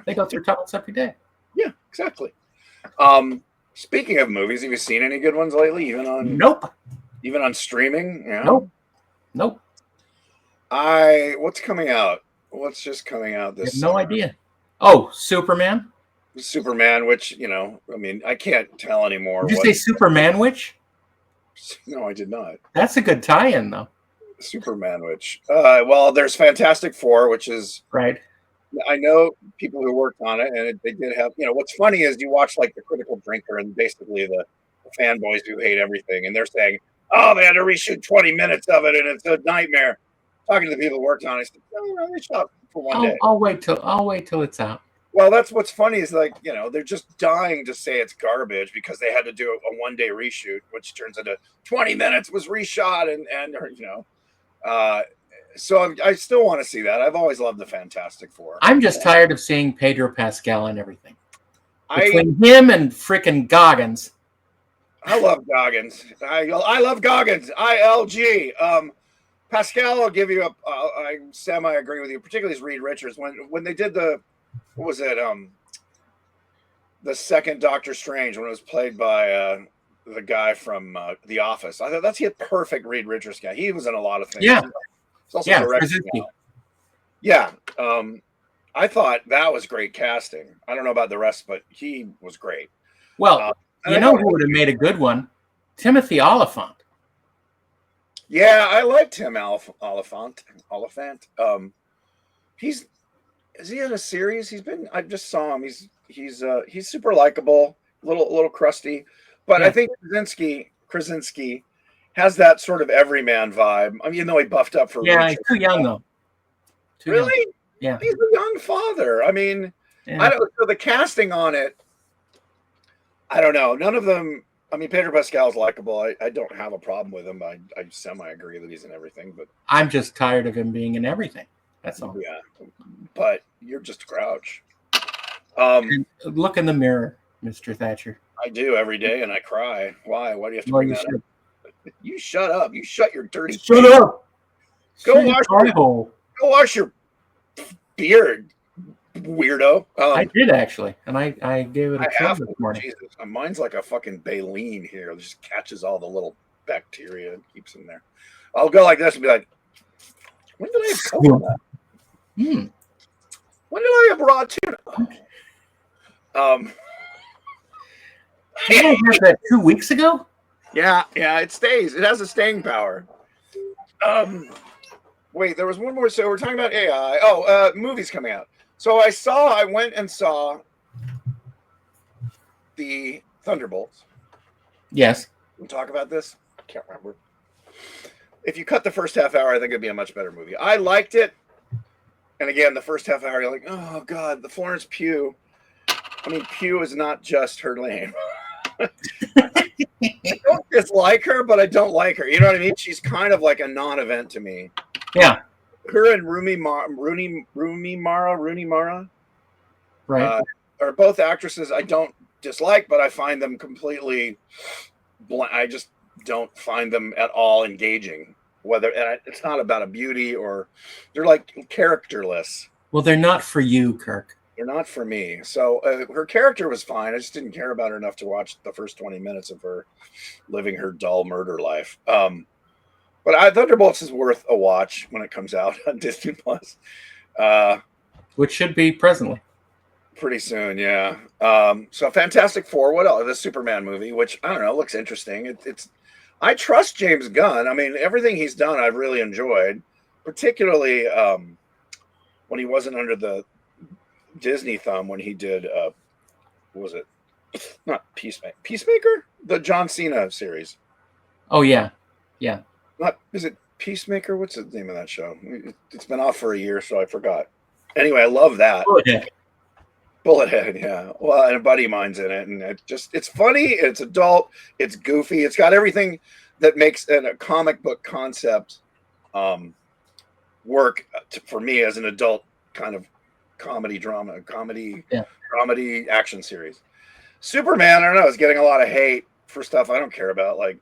They go through tunnels every day. Yeah, exactly. Speaking of movies, have you seen any good ones lately? Nope. Even on streaming? Yeah. Nope. What's coming out? What's just coming out this summer? No idea. Oh, Superman, which, I mean, I can't tell anymore. Did you say Superman Witch? No, I did not. That's a good tie-in, though. Superman Witch. Well, there's Fantastic Four, which is right. I know people who worked on it, and they did have. What's funny is you watch like the Critical Drinker and basically the fanboys who hate everything, and they're saying, "Oh, they had to reshoot 20 minutes of it, and it's a nightmare." Talking to the people who worked on it, I said, "No, they shot for one day." I'll wait till it's out. Well, that's what's funny is like, they're just dying to say it's garbage because they had to do a 1-day reshoot, which turns into 20 minutes was reshot so I still want to see that. I've always loved the Fantastic Four. I'm just tired of seeing Pedro Pascal and everything. Between him and frickin' Goggins. I love Goggins. I love Goggins. ILG. Pascal, I'll give you I semi-agree with you, particularly as Reed Richards. When they did what was it? The second Doctor Strange, when it was played by the guy from The Office. I thought that's a perfect Reed Richards guy. He was in a lot of things. Yeah. He's also directing. Yeah. I thought that was great casting. I don't know about the rest, but he was great. Well, who would have made a good one? Timothy Olyphant. Yeah, I liked him, Oliphant. Is he in a series? I just saw him. He's super likable, little crusty, but I think Krasinski has that sort of everyman vibe. I mean, even though he buffed up for he's too young though. Really? Young. Yeah, he's a young father. I mean, I don't. So the casting on it, I don't know. None of them. I mean, Pedro Pascal's likable. I don't have a problem with him. I semi-agree that he's in everything, but I'm just tired of him being in everything. That's all. Yeah, but you're just a grouch. Look in the mirror, Mr. Thatcher. I do every day, and I cry. Why? Why do you have to bring that up? You shut up. You shut your dirty. Shut up. Go wash your beard, weirdo. I did actually, and I gave it a trim this morning. Jesus, mine's like a fucking baleen here. It just catches all the little bacteria and keeps them there. I'll go like this and be like, when did I have coconut? When did I have raw tuna? Did I have that 2 weeks ago? Yeah, it stays. It has a staying power. Wait, there was one more. So we're talking about AI. Movies coming out. So I went and saw the Thunderbolts. Yes. We'll talk about this. I can't remember. If you cut the first half hour, I think it'd be a much better movie. I liked it. And again, the first half hour, you're like, oh, God, the Florence Pugh. I mean, Pugh is not just her name. I don't dislike her, but I don't like her. You know what I mean? She's kind of like a non-event to me. Yeah. Her and Rooney Mara, right, are both actresses I don't dislike, but I find them completely I just don't find them at all engaging. It's not about a beauty or they're like characterless. Well, they're not for you, Kirk. They're not for me. So her character was fine. I just didn't care about her enough to watch the first 20 minutes of her living her dull murder life. But Thunderbolts is worth a watch when it comes out on Disney Plus, which should be presently, pretty soon. Yeah. So Fantastic Four. What else? The Superman movie, which I don't know, looks interesting. I trust James Gunn. I mean, everything he's done, I've really enjoyed, particularly when he wasn't under the Disney thumb. When he did, what was it? Not Peacemaker, the John Cena series. Oh yeah. Is it Peacemaker? What's the name of that show? It's been off for a year, so I forgot. Anyway, I love that. Bullethead, yeah. Well, and a buddy of mine's in it, and it's funny, it's adult, it's goofy, it's got everything that makes a comic book concept work for me as an adult kind of comedy action series. Superman, I don't know, is getting a lot of hate for stuff I don't care about, like,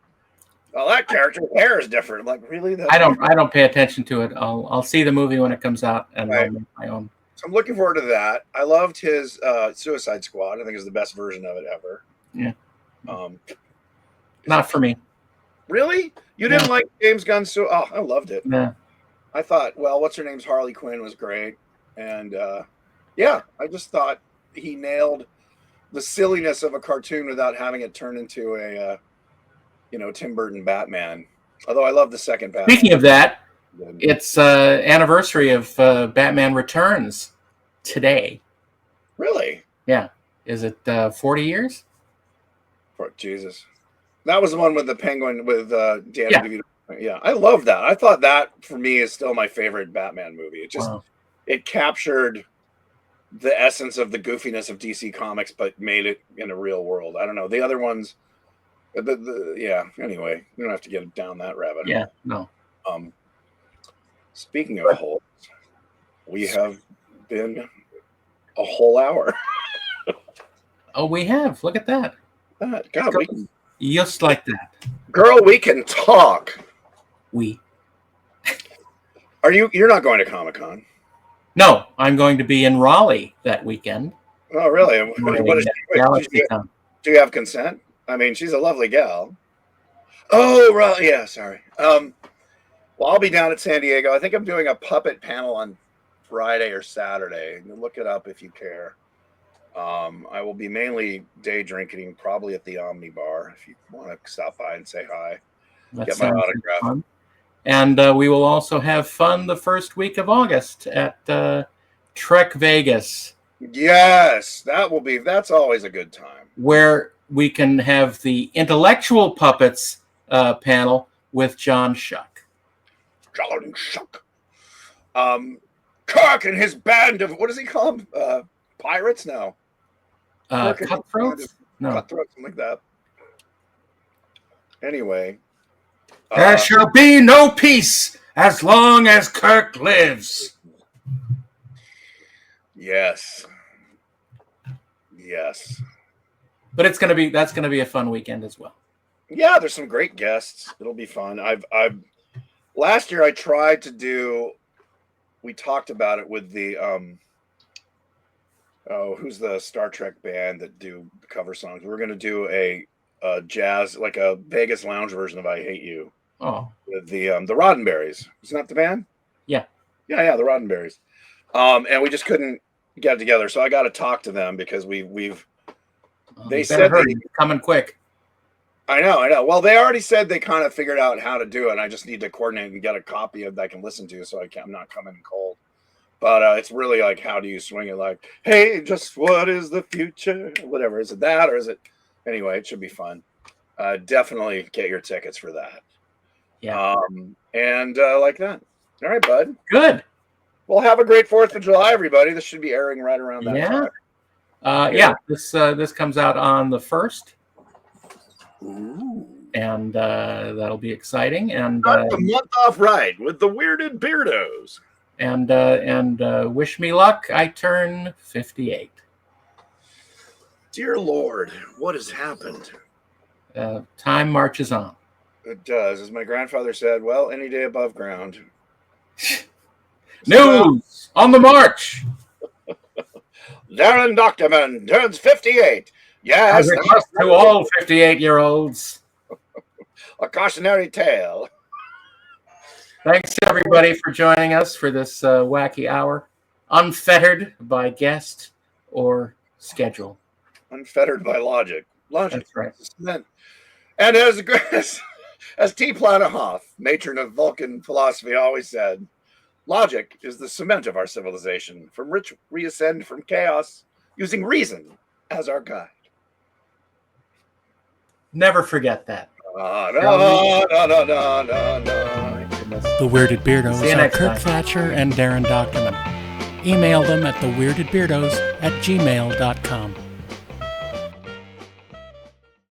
well, that character's hair is different. I'm like, really? I don't pay attention to it. I'll see the movie when it comes out, and I'll make my own. So I'm looking forward to that. I loved his Suicide Squad. I think it's the best version of it ever. Yeah. Not for me. Really? You didn't like James Gunn? I loved it. Yeah. I thought, well, what's her name's Harley Quinn was great, and I just thought he nailed the silliness of a cartoon without having it turn into a Tim Burton Batman. Although I love the second Batman. Speaking of that, it's anniversary of Batman Returns today. Really? Yeah. Is it 40 years? Oh, Jesus. That was the one with the penguin with Danny DeVito. Yeah, I love that. I thought that for me is still my favorite Batman movie. It just it captured the essence of the goofiness of DC Comics, but made it in a real world. I don't know. The other ones, yeah. Anyway, we don't have to get down that rabbit hole. Yeah, no. Speaking of holes, we have been a whole hour. Oh, we have. Look at that. God, we can, just like that. Girl, we can talk. You're not going to Comic-Con? No, I'm going to be in Raleigh that weekend. Oh, really? Do you have consent? I mean, she's a lovely gal. Oh, right. Yeah, sorry. Well, I'll be down at San Diego. I think I'm doing a puppet panel on Friday or Saturday. Look it up if you care. I will be mainly day drinking, probably at the Omni Bar. If you want to stop by and say hi, get my autograph. Fun. And we will also have fun the first week of August at Trek Vegas. Yes, that's always a good time. Where we can have the intellectual puppets panel with John Shuck. John Shuck. Kirk and his band of, what does he call them? Pirates? No. Cutthroats? No. Cutthroats, something like that. Anyway. There shall be no peace as long as Kirk lives. Yes. But that's gonna be a fun weekend as well. Yeah, there's some great guests. It'll be fun. Last year I tried to do. We talked about it with the who's the Star Trek band that do cover songs? We're gonna do a jazz, like a Vegas lounge version of "I Hate You." Oh, with the Roddenberries. Isn't that the band? Yeah, the Roddenberries. And we just couldn't get it together. So I got to talk to them because they said coming quick. I know. Well, they already said they kind of figured out how to do it. I just need to coordinate and get a copy of that I can listen to, so I'm not coming cold. But it's really like, how do you swing it? Like, hey, just what is the future? Whatever. Is it that, or is it? Anyway, it should be fun. Definitely get your tickets for that. Yeah. And like that. All right, bud. Good. Well, have a great 4th of July, everybody. This should be airing right around that time. This comes out on the 1st. Ooh. And that'll be exciting. And the month off ride with the Weirded Beardos. And wish me luck. I turn 58. Dear Lord, what has happened? Time marches on. It does. As my grandfather said, well, any day above ground. News on the march. Darren Doctorman turns 58. Yes. To all 58-year-olds. A cautionary tale. Thanks, everybody, for joining us for this wacky hour. Unfettered by guest or schedule. Unfettered by logic. That's right. And as T. Planahoff, matron of Vulcan philosophy, always said, logic is the cement of our civilization, from which we ascend from chaos using reason as our guide. Never forget that. The Weirded Beardos are Kirk Thatcher and Darren Doctorman. Email them at theweirdedbeardos@gmail.com.